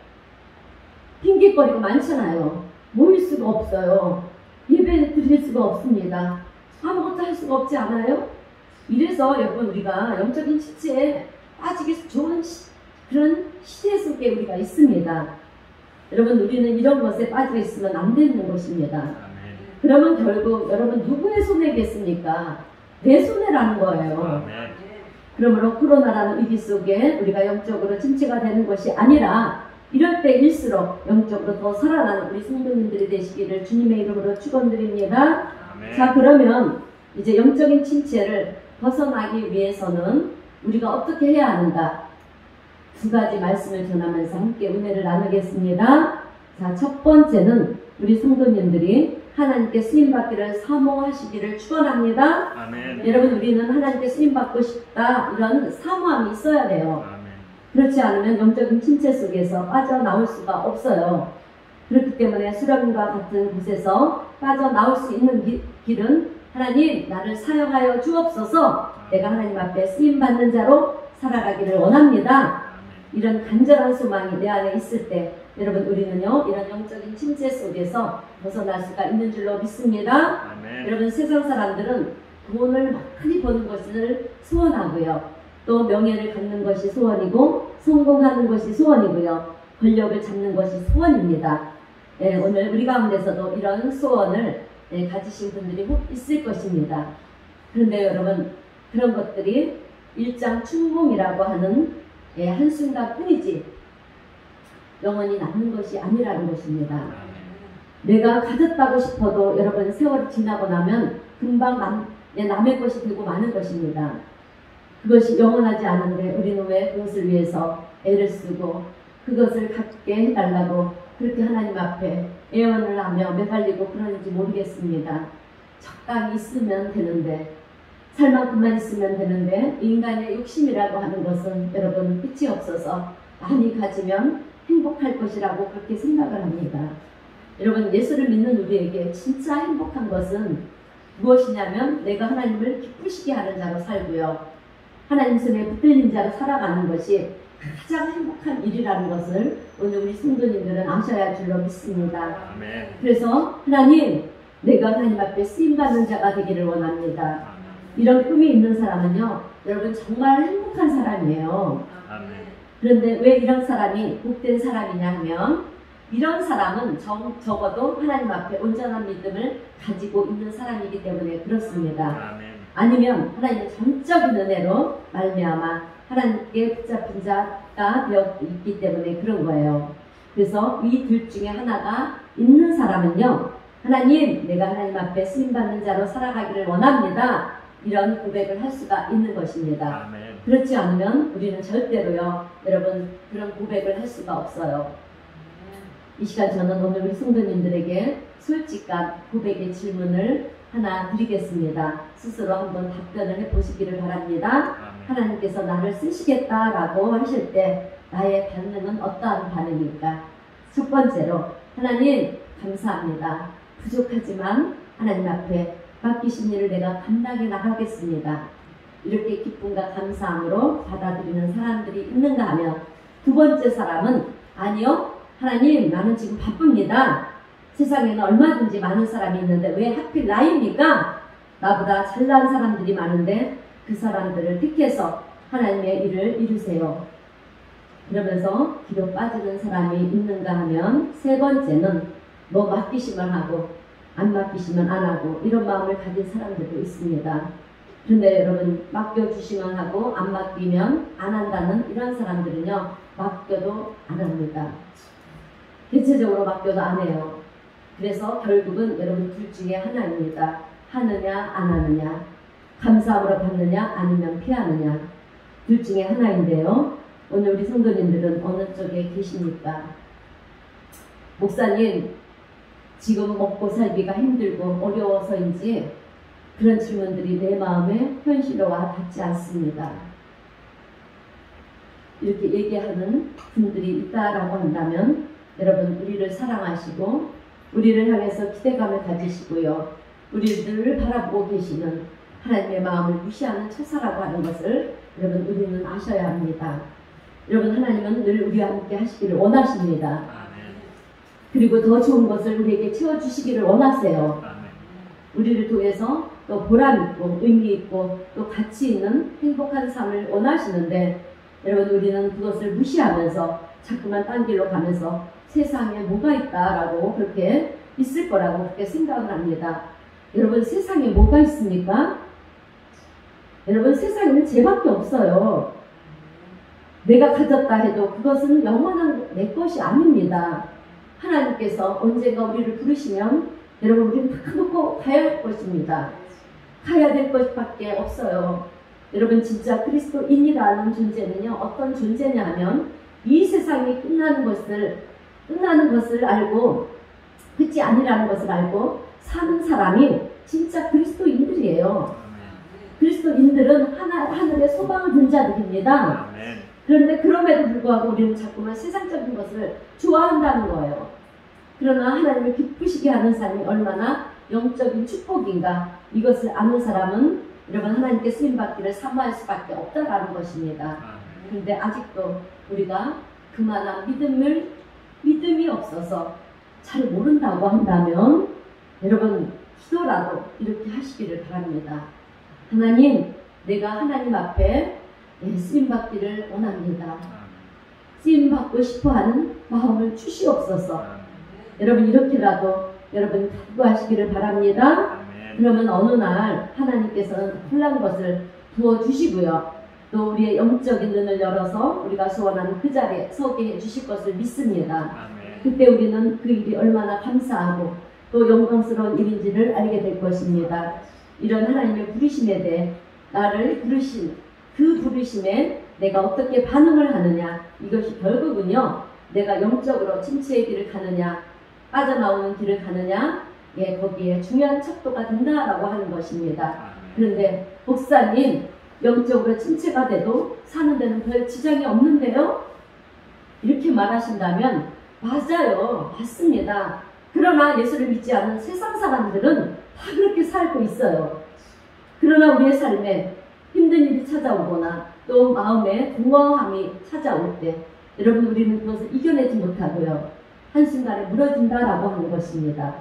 핑계거리가 많잖아요. 모일 수가 없어요. 예배 드릴 수가 없습니다. 아무것도 할 수가 없지 않아요? 이래서 여러분, 우리가 영적인 침체에 빠지기 좋은 그런 시대 속에 우리가 있습니다. 여러분, 우리는 이런 것에 빠져 있으면 안 되는 것입니다. 아멘. 그러면 결국 여러분 누구의 손해겠습니까? 내 손해라는 거예요. 아멘. 그러므로 코로나라는 위기 속에 우리가 영적으로 침체가 되는 것이 아니라 이럴 때일수록 영적으로 더 살아나는 우리 성도님들이 되시기를 주님의 이름으로 축원드립니다. 아멘. 자, 그러면 이제 영적인 침체를 벗어나기 위해서는 우리가 어떻게 해야 하는가? 두 가지 말씀을 전하면서 함께 은혜를 나누겠습니다. 자, 첫 번째는 우리 성도님들이 하나님께 쓰임받기를 사모하시기를 축원합니다. 아멘. 여러분, 우리는 하나님께 쓰임받고 싶다 이런 사모함이 있어야 돼요. 아멘. 그렇지 않으면 영적인 침체 속에서 빠져나올 수가 없어요. 그렇기 때문에 수령과 같은 곳에서 빠져나올 수 있는 길은 하나님 나를 사용하여 주옵소서, 내가 하나님 앞에 쓰임받는 자로 살아가기를 원합니다. 이런 간절한 소망이 내 안에 있을 때 여러분, 우리는요 이런 영적인 침체 속에서 벗어날 수가 있는 줄로 믿습니다. 아멘. 여러분, 세상 사람들은 돈을 많이 버는 것을 소원하고요, 또 명예를 갖는 것이 소원이고 성공하는 것이 소원이고요, 권력을 잡는 것이 소원입니다. 오늘 우리 가운데서도 이런 소원을 가지신 분들이 혹 있을 것입니다. 그런데 여러분, 그런 것들이 일장 춘몽이라고 하는 한순간 뿐이지 영원히 남는 것이 아니라는 것입니다. 내가 가졌다고 싶어도 여러분 세월이 지나고 나면 금방 남의 것이 되고 마는 것입니다. 그것이 영원하지 않은데 우리는 왜 그것을 위해서 애를 쓰고 그것을 갖게 해달라고 그렇게 하나님 앞에 애원을 하며 매달리고 그러는지 모르겠습니다. 적당히 있으면 되는데, 살 만큼만 있으면 되는데, 인간의 욕심이라고 하는 것은 여러분 끝이 없어서 많이 가지면 행복할 것이라고 그렇게 생각을 합니다. 여러분, 예수를 믿는 우리에게 진짜 행복한 것은 무엇이냐면 내가 하나님을 기쁘시게 하는 자로 살고요, 하나님 손에 붙들린 자로 살아가는 것이 가장 행복한 일이라는 것을 오늘 우리 성도님들은 아셔야 할 줄로 믿습니다. 아멘. 그래서 하나님, 내가 하나님 앞에 쓰임받는 자가 되기를 원합니다. 이런 꿈이 있는 사람은요 여러분 정말 행복한 사람이에요. 아멘. 그런데 왜 이런 사람이 복된 사람이냐 하면, 이런 사람은 적어도 하나님 앞에 온전한 믿음을 가지고 있는 사람이기 때문에 그렇습니다. 아멘. 아니면 하나님의 전적인 은혜로 말미암아 하나님께 붙잡힌 자가 되어 있기 때문에 그런 거예요. 그래서 이 둘 중에 하나가 있는 사람은요, 하나님, 내가 하나님 앞에 쓰임받는 자로 살아가기를 원합니다, 이런 고백을 할 수가 있는 것입니다. 아멘. 그렇지 않으면 우리는 절대로요 여러분 그런 고백을 할 수가 없어요. 이 시간 저는 오늘 우리 성도님들에게 솔직한 고백의 질문을 하나 드리겠습니다. 스스로 한번 답변을 해보시기를 바랍니다. 하나님께서 나를 쓰시겠다라고 하실 때 나의 반응은 어떠한 반응일까? 첫 번째로, 하나님 감사합니다. 부족하지만 하나님 앞에 맡기신 일을 내가 감당해 나가겠습니다. 이렇게 기쁨과 감사함으로 받아들이는 사람들이 있는가 하면, 두 번째 사람은 아니요, 하나님 나는 지금 바쁩니다. 세상에는 얼마든지 많은 사람이 있는데 왜 하필 나입니까? 나보다 잘난 사람들이 많은데 그 사람들을 택해서 하나님의 일을 이루세요. 그러면서 기도 빠지는 사람이 있는가 하면, 세 번째는 뭐 맡기시면 하고 안 맡기시면 안 하고 이런 마음을 가진 사람들도 있습니다. 그런데 여러분, 맡겨주시면 하고 안 맡기면 안 한다는 이런 사람들은요, 맡겨도 안 합니다. 대체적으로 맡겨도 안 해요. 그래서 결국은 여러분 둘 중에 하나입니다. 하느냐 안 하느냐, 감사함으로 받느냐 아니면 피하느냐, 둘 중에 하나인데요. 오늘 우리 성도님들은 어느 쪽에 계십니까? 목사님, 지금 먹고 살기가 힘들고 어려워서인지 그런 질문들이 내 마음에 현실화와 닿지 않습니다. 이렇게 얘기하는 분들이 있다라고 한다면, 여러분 우리를 사랑하시고 우리를 향해서 기대감을 가지시고요, 우리를 바라보고 계시는 하나님의 마음을 무시하는 처사라고 하는 것을 여러분 우리는 아셔야 합니다. 여러분, 하나님은 늘 우리와 함께 하시기를 원하십니다. 그리고 더 좋은 것을 우리에게 채워주시기를 원하세요. 우리를 통해서 또 보람있고 의미있고 또 가치 있는 행복한 삶을 원하시는데, 여러분 우리는 그것을 무시하면서 자꾸만 딴 길로 가면서 세상에 뭐가 있다라고 그렇게 있을 거라고 그렇게 생각을 합니다. 여러분, 세상에 뭐가 있습니까? 여러분, 세상에는 죄밖에 없어요. 내가 가졌다 해도 그것은 영원한 내 것이 아닙니다. 하나님께서 언젠가 우리를 부르시면 여러분 우리는 다 놓고 가야 할 것입니다. 가야 될 것밖에 없어요. 여러분, 진짜 그리스도인이라는 존재는요, 어떤 존재냐 하면, 이 세상이 끝나는 것을 알고 끝이 아니라는 것을 알고 사는 사람이 진짜 그리스도인들이에요. 그리스도인들은 하늘의 소망을 둔 자들입니다. 그런데 그럼에도 불구하고 우리는 자꾸만 세상적인 것을 좋아한다는 거예요. 그러나 하나님을 기쁘시게 하는 삶이 얼마나 영적인 축복인가, 이것을 아는 사람은 여러분 하나님께 쓰임받기를 사모할 수밖에 없다라는 것입니다. 그런데 아직도 우리가 그만한 믿음이 없어서 잘 모른다고 한다면, 여러분 기도라도 이렇게 하시기를 바랍니다. 하나님, 내가 하나님 앞에 쓰임받기를 원합니다. 쓰임받고 싶어하는 마음을 주시옵소서. 여러분 이렇게라도 여러분 기도하시기를 바랍니다. 그러면 어느 날 하나님께서는 훌륭한 것을 부어주시고요, 또 우리의 영적인 눈을 열어서 우리가 소원하는 그 자리에 서게 해주실 것을 믿습니다. 그때 우리는 그 일이 얼마나 감사하고 또 영광스러운 일인지를 알게 될 것입니다. 이런 하나님의 부르심에 대해 나를 부르신 그 부르심에 내가 어떻게 반응을 하느냐, 이것이 결국은요, 내가 영적으로 침체의 길을 가느냐 빠져나오는 길을 가느냐, 거기에 중요한 척도가 된다라고 하는 것입니다. 그런데 목사님, 영적으로 침체가 돼도 사는 데는 별 지장이 없는데요? 이렇게 말하신다면 맞아요. 맞습니다. 그러나 예수를 믿지 않은 세상 사람들은 다 그렇게 살고 있어요. 그러나 우리의 삶에 힘든 일이 찾아오거나 또 마음에 공허함이 찾아올 때, 여러분 우리는 그것을 이겨내지 못하고요, 한순간에 무너진다라고 하는 것입니다.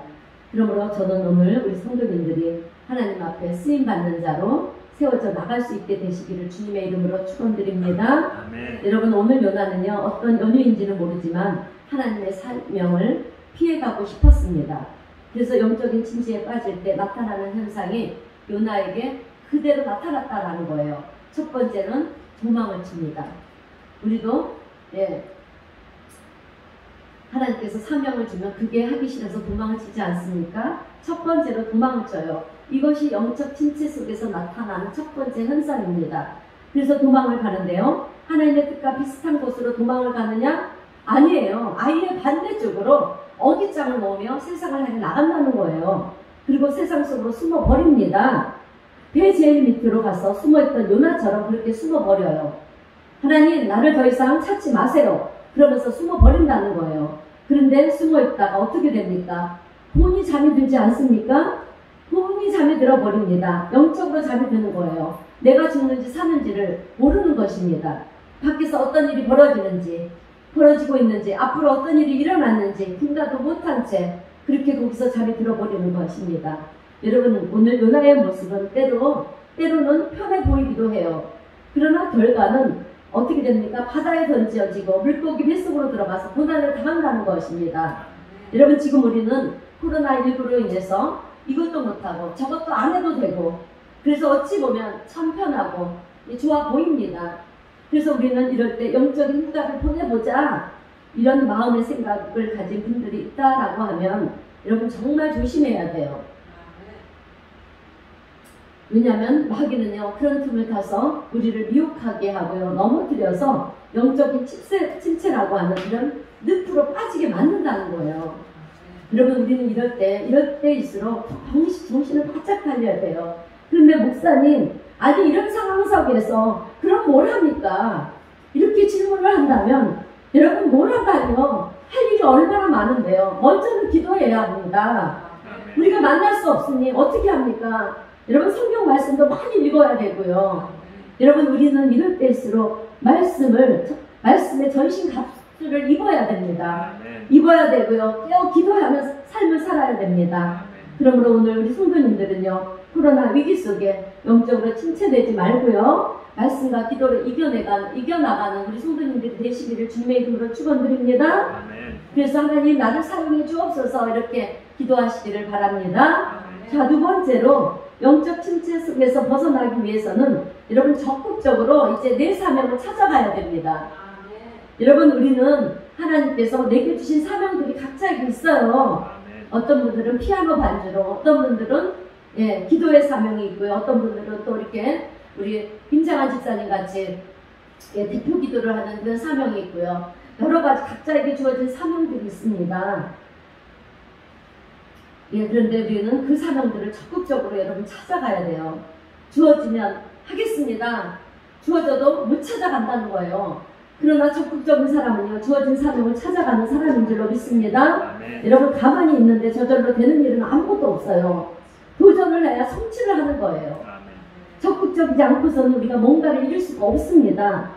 그러므로 저는 오늘 우리 성도님들이 하나님 앞에 쓰임받는 자로 세워져 나갈 수 있게 되시기를 주님의 이름으로 축원드립니다. 여러분, 오늘 요나는요, 어떤 연유인지는 모르지만 하나님의 사명을 피해가고 싶었습니다. 그래서 영적인 침체에 빠질 때 나타나는 현상이 요나에게 그대로 나타났다라는 거예요. 첫 번째는 도망을 칩니다. 우리도 하나님께서 사명을 주면 그게 하기 싫어서 도망을 치지 않습니까? 첫 번째로 도망을 쳐요. 이것이 영적 침체 속에서 나타나는 첫 번째 현상입니다. 그래서 도망을 가는데요, 하나님의 뜻과 비슷한 곳으로 도망을 가느냐 아니에요. 아예 반대쪽으로 어깃장을 놓으며 세상을 향해 나간다는 거예요. 그리고 세상 속으로 숨어 버립니다. 배 제일 밑으로 가서 숨어있던 요나처럼 그렇게 숨어 버려요. 하나님, 나를 더 이상 찾지 마세요. 그러면서 숨어 버린다는 거예요. 그런데 숨어 있다가 어떻게 됩니까? 본이 잠이 들지 않습니까? 본이 잠이 들어 버립니다. 영적으로 잠이 드는 거예요. 내가 죽는지 사는지를 모르는 것입니다. 밖에서 어떤 일이 벌어지고 있는지, 앞으로 어떤 일이 일어났는지 생각도 못한 채 그렇게 거기서 잠이 들어버리는 것입니다. 여러분, 오늘 요나의 모습은 때로는 편해 보이기도 해요. 그러나 결과는 어떻게 됩니까? 바다에 던져지고 물고기 뱃속으로 들어가서 고난을 당한다는 것입니다. 여러분, 지금 우리는 코로나19로 인해서 이것도 못하고 저것도 안 해도 되고, 그래서 어찌 보면 참 편하고 좋아 보입니다. 그래서 우리는 이럴 때 영적인 휴가를 보내보자, 이런 마음의 생각을 가진 분들이 있다라고 하면 여러분 정말 조심해야 돼요. 왜냐하면 마귀는요, 그런 틈을 타서 우리를 미혹하게 하고요, 넘어뜨려서 영적인 침체라고 하는 이런 늪으로 빠지게 만든다는 거예요. 여러분, 우리는 이럴 때일수록 정신을 바짝 차려야 돼요. 그런데 목사님, 아니 이런 상황 속에서 그럼 뭘 합니까? 이렇게 질문을 한다면 여러분, 뭘 한다뇨? 할 일이 얼마나 많은데요. 먼저는 기도해야 합니다. 우리가 만날 수 없으니 어떻게 합니까? 여러분, 성경 말씀도 많이 읽어야 되고요. 여러분, 우리는 이럴 때일수록 말씀의 전신 갑주를 입어야 됩니다. 입어야 되고요. 깨어 기도하면서 삶을 살아야 됩니다. 그러므로 오늘 우리 성도님들은요, 코로나 위기 속에 영적으로 침체되지 말고요, 말씀과 기도로 이겨나가는 우리 성도님들이 되시기를 주님의 이름으로 축원드립니다. 그래서 하나님, 나를 사용해 주옵소서 이렇게 기도하시기를 바랍니다. 자, 두 번째로 영적 침체 속에서 벗어나기 위해서는 여러분 적극적으로 이제 내 사명을 찾아가야 됩니다. 여러분, 우리는 하나님께서 내게 주신 사명들이 각자에게 있어요. 어떤 분들은 피아노 반주로, 어떤 분들은 기도의 사명이 있고요. 어떤 분들은 또 이렇게 우리 김장한 집사님 같이 대표 기도를 하는 그런 사명이 있고요. 여러 가지 각자에게 주어진 사명들이 있습니다. 그런데 우리는 그 사명들을 적극적으로 여러분 찾아가야 돼요. 주어지면 하겠습니다. 주어져도 못 찾아간다는 거예요. 그러나 적극적인 사람은요, 주어진 사명을 찾아가는 사람인 줄로 믿습니다. 여러분, 가만히 있는데 저절로 되는 일은 아무것도 없어요. 도전을 해야 성취를 하는 거예요. 적극적이지 않고서는 우리가 뭔가를 이룰 수가 없습니다.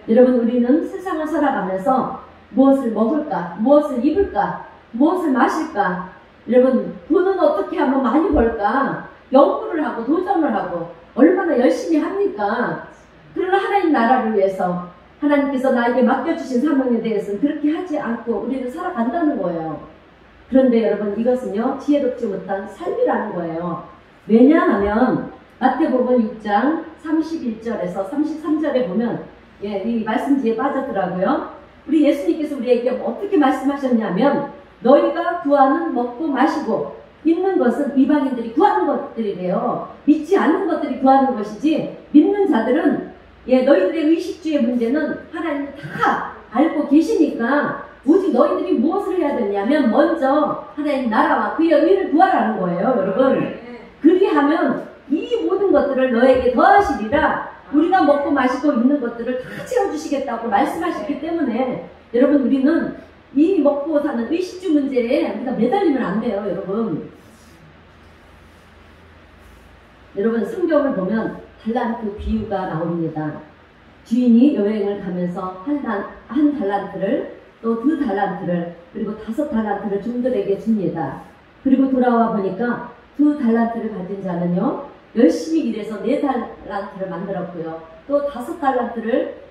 여러분, 우리는 세상을 살아가면서 무엇을 먹을까, 무엇을 입을까, 무엇을 마실까, 여러분, 돈은 어떻게 하면 많이 벌까, 연구를 하고 도전을 하고 얼마나 열심히 합니까? 그러나 하나님 나라를 위해서 하나님께서 나에게 맡겨주신 사명에 대해서는 그렇게 하지 않고 우리는 살아간다는 거예요. 그런데 여러분, 이것은요, 지혜롭지 못한 삶이라는 거예요. 왜냐하면 마태복음 6장 31절에서 33절에 보면 이 말씀 뒤에 빠졌더라고요. 우리 예수님께서 우리에게 어떻게 말씀하셨냐면, 너희가 구하는 먹고 마시고 있는 것은 이방인들이 구하는 것들이래요. 믿지 않는 것들이 구하는 것이지, 믿는 자들은 너희들의 의식주의 문제는 하나님이 다 알고 계시니까 오직 너희들이 무엇을 해야 되냐면 먼저 하나님 나라와 그의 의를 구하라는 거예요. 여러분, 그리하면 이 모든 것들을 너에게 더하시리라. 우리가 먹고 마시고 있는 것들을 다 채워주시겠다고 말씀하셨기 때문에 여러분, 우리는 이 먹고 사는 의식주 문제에 우리가 매달리면 안 돼요. 여러분, 성경을 보면 달란트 비유가 나옵니다. 주인이 여행을 가면서 한 달란트를, 또 2달란트를, 그리고 5달란트를 종들에게 줍니다. 그리고 돌아와 보니까 2달란트를 가진 자는요, 열심히 일해서 4달란트를 만들었고요. 또 5달란트를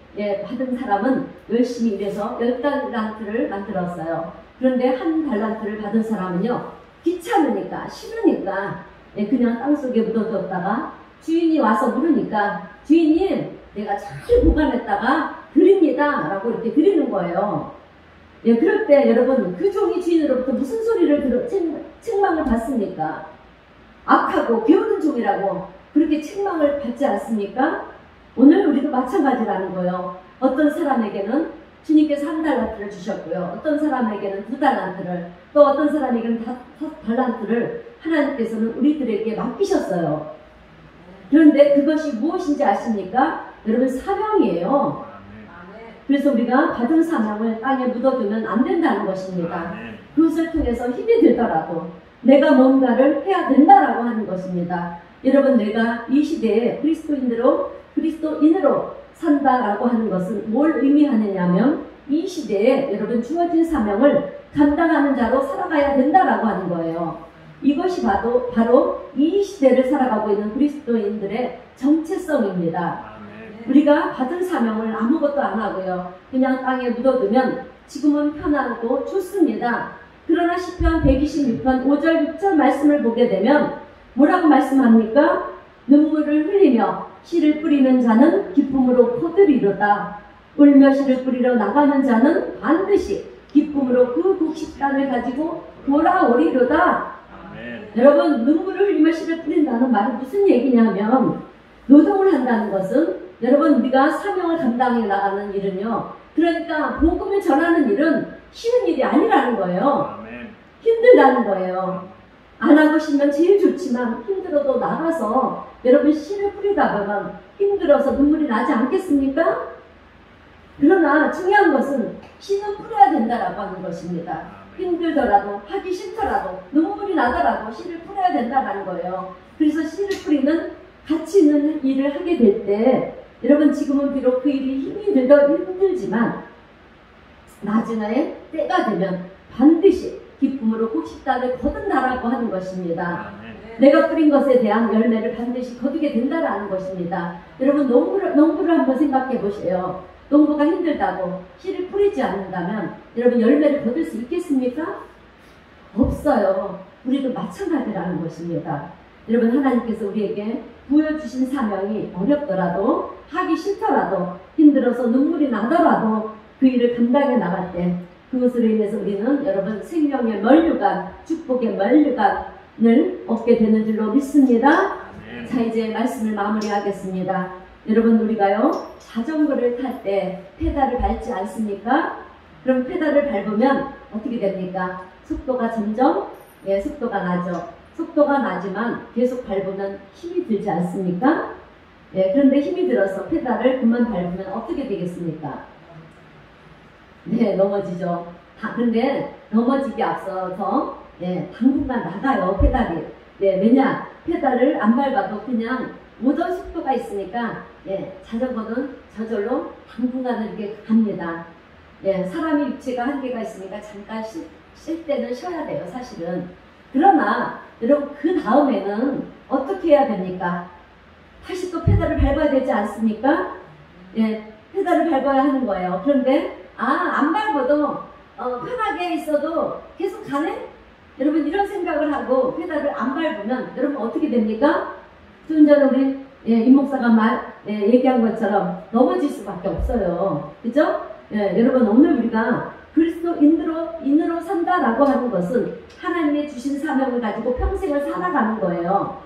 받은 사람은 열심히 일해서 10달란트를 만들었어요. 그런데 1달란트를 받은 사람은요, 귀찮으니까, 싫으니까 그냥 땅속에 묻어뒀다가 주인이 와서 물으니까, 주인님, 내가 잘 보관했다가 드립니다 라고 이렇게 드리는 거예요. 그럴 때 여러분, 그 종이 주인으로부터 무슨 소리를 책망을 받습니까? 악하고 게으른 종이라고 그렇게 책망을 받지 않습니까? 오늘 우리도 마찬가지라는 거예요. 어떤 사람에게는 주님께서 1달란트를 주셨고요. 어떤 사람에게는 2달란트를, 또 어떤 사람에게는 5달란트를 하나님께서는 우리들에게 맡기셨어요. 그런데 그것이 무엇인지 아십니까? 여러분, 사명이에요. 그래서 우리가 받은 사명을 땅에 묻어두면 안 된다는 것입니다. 그것을 통해서 힘이 들더라도 내가 뭔가를 해야 된다라고 하는 것입니다. 여러분, 내가 이 시대에 그리스도인으로 산다라고 하는 것은 뭘 의미하느냐면 이 시대에 여러분 주어진 사명을 감당하는 자로 살아가야 된다라고 하는 거예요. 이것이 바로 이 시대를 살아가고 있는 그리스도인들의 정체성입니다. 우리가 받은 사명을 아무것도 안 하고요. 그냥 땅에 묻어두면 지금은 편하고 좋습니다. 그러나 시편 126편 5절 6절 말씀을 보게 되면 뭐라고 말씀합니까? 눈물을 흘리며 씨를 뿌리는 자는 기쁨으로 거두리로다. 울며 씨를 뿌리러 나가는 자는 반드시 기쁨으로 그 곡식단을 가지고 돌아오리로다. 여러분, 눈물을 흘리며 씨를 뿌린다는 말은 무슨 얘기냐면 노동을 한다는 것은 여러분 우리가 사명을 감당해 나가는 일은요. 그러니까 복음을 전하는 일은 쉬운 일이 아니라는 거예요. 힘들다는 거예요. 안 하고 싶으면 제일 좋지만 힘들어도 나가서 여러분 씨를 뿌리다 보면 힘들어서 눈물이 나지 않겠습니까? 그러나 중요한 것은 씨는 뿌려야 된다라고 하는 것입니다. 힘들더라도 하기 싫더라도 눈물이 나더라도 씨를 뿌려야 된다는 거예요. 그래서 씨를 뿌리는 가치 있는 일을 하게 될 때 여러분 지금은 비록 그 일이 힘이 힘들지만 나중에 때가 되면 반드시 기쁨으로 곡식단을 거둔다라고 하는 것입니다. 내가 뿌린 것에 대한 열매를 반드시 거두게 된다라는 것입니다. 여러분 농부를 한번 생각해 보세요. 농부가 힘들다고 씨를 뿌리지 않는다면 여러분 열매를 거둘 수 있겠습니까? 없어요. 우리도 마찬가지라는 것입니다. 여러분 하나님께서 우리에게 부여주신 사명이 어렵더라도 하기 싫더라도 힘들어서 눈물이 나더라도 그 일을 감당해 나갈 때 그것으로 인해서 우리는 여러분 생명의 면류관, 축복의 면류관을 얻게 되는 줄로 믿습니다. 자, 이제 말씀을 마무리하겠습니다. 여러분 우리가요 자전거를 탈 때 페달을 밟지 않습니까? 그럼 페달을 밟으면 어떻게 됩니까? 속도가 점점 속도가 나죠. 속도가 나지만 계속 밟으면 힘이 들지 않습니까? 그런데 힘이 들어서 페달을 그만 밟으면 어떻게 되겠습니까? 네, 넘어지죠. 근데 넘어지기 앞서서 당분간 나가요, 페달이. 왜냐? 페달을 안 밟아도 그냥 모든 속도가 있으니까 자전거는 저절로 당분간은 이렇게 갑니다. 사람의 육체가 한계가 있으니까 잠깐 쉴 때는 쉬어야 돼요, 사실은. 그러나 여러분 그 다음에는 어떻게 해야 됩니까? 다시 또 페달을 밟아야 되지 않습니까? 페달을 밟아야 하는 거예요. 그런데 안 밟아도 편하게 있어도 계속 가네? 여러분 이런 생각을 하고 페달을 안 밟으면 여러분 어떻게 됩니까? 좀 전에 우리 임 목사가 얘기한 것처럼 넘어질 수밖에 없어요. 그죠? 여러분 오늘 우리가 그리스도인으로 산다라고 하는 것은 하나님의 주신 사명을 가지고 평생을 살아가는 거예요.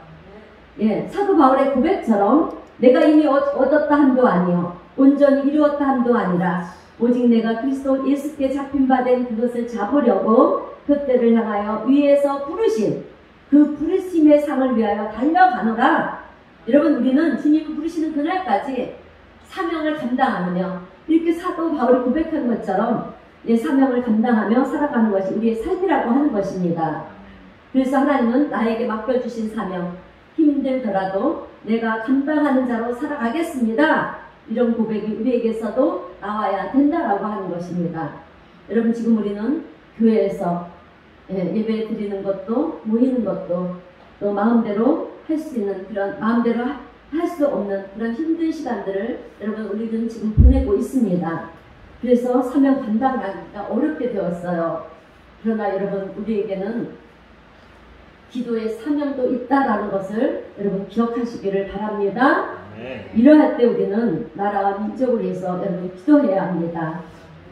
사도 바울의 고백처럼 내가 이미 얻었다 한도 아니요 온전히 이루었다 한도 아니라 오직 내가 그리스도 예수께 잡힌 바 된 그것을 잡으려고 그때를 향하여 위에서 부르신 그 부르심의 상을 위하여 달려가노라. 여러분 우리는 주님이 부르시는 그날까지 사명을 감당하며 이렇게 사도 바울이 고백한 것처럼 사명을 감당하며 살아가는 것이 우리의 삶이라고 하는 것입니다. 그래서 하나님은 나에게 맡겨주신 사명 힘들더라도 내가 감당하는 자로 살아가겠습니다. 이런 고백이 우리에게서도 나와야 된다라고 하는 것입니다. 여러분 지금 우리는 교회에서 예배 드리는 것도 모이는 것도 또 마음대로 할 수 있는 그런 마음대로 할 수 없는 그런 힘든 시간들을 여러분 우리는 지금 보내고 있습니다. 그래서 사명 감당하기가 어렵게 되었어요. 그러나 여러분 우리에게는 기도의 사명도 있다라는 것을 여러분 기억하시기를 바랍니다. 이러할 때 우리는 나라와 민족을 위해서 여러분 기도해야 합니다.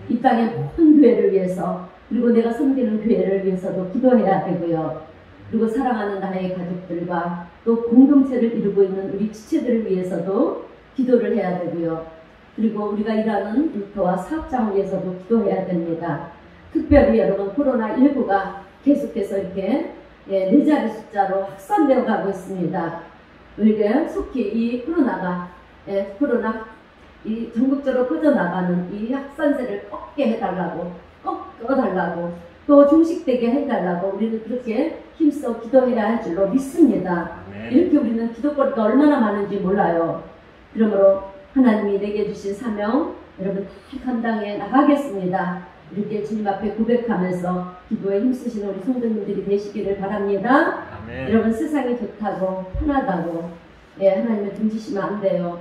이 땅의 모든 교회를 위해서 그리고 내가 섬기는 교회를 위해서도 기도해야 되고요. 그리고 사랑하는 나의 가족들과 또 공동체를 이루고 있는 우리 지체들을 위해서도 기도를 해야 되고요. 그리고 우리가 일하는 일터와 사업장을 위해서도 기도해야 됩니다. 특별히 여러분 코로나19가 계속해서 이렇게 네 자리 숫자로 확산되어 가고 있습니다. 우리가 속히 이 코로나 이 전국적으로 퍼져나가는 이 확산세를 꺾게 해달라고, 꺾어달라고, 또 중식되게 해달라고 우리는 그렇게 힘써 기도해야 할 줄로 믿습니다. 이렇게 우리는 기도거리가 얼마나 많은지 몰라요. 그러므로 하나님이 내게 주신 사명 여러분 다 감당해 나가겠습니다. 이렇게 주님 앞에 고백하면서 기도에 힘쓰시는 우리 성도님들이 되시기를 바랍니다. 아멘. 여러분 세상이 좋다고 편하다고 하나님을 등지시면 안 돼요.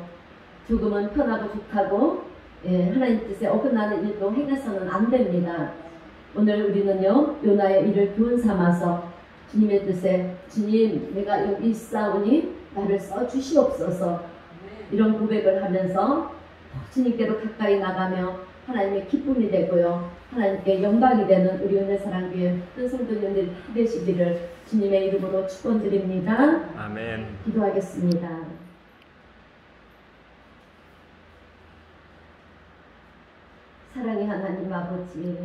조금은 편하고 좋다고 하나님 뜻에 어긋나는 일도 행해서는 안 됩니다. 오늘 우리는요 요나의 일을 교훈 삼아서 주님의 뜻에 주님 내가 여기 있사오니 나를 써주시옵소서 이런 고백을 하면서 주님께로 가까이 나가며 하나님의 기쁨이 되고요 하나님께 영광이 되는 우리 은혜사랑교회 모든 성도님들이 다 되시기를 주님의 이름으로 축원드립니다. 아멘. 기도하겠습니다. 사랑의 하나님 아버지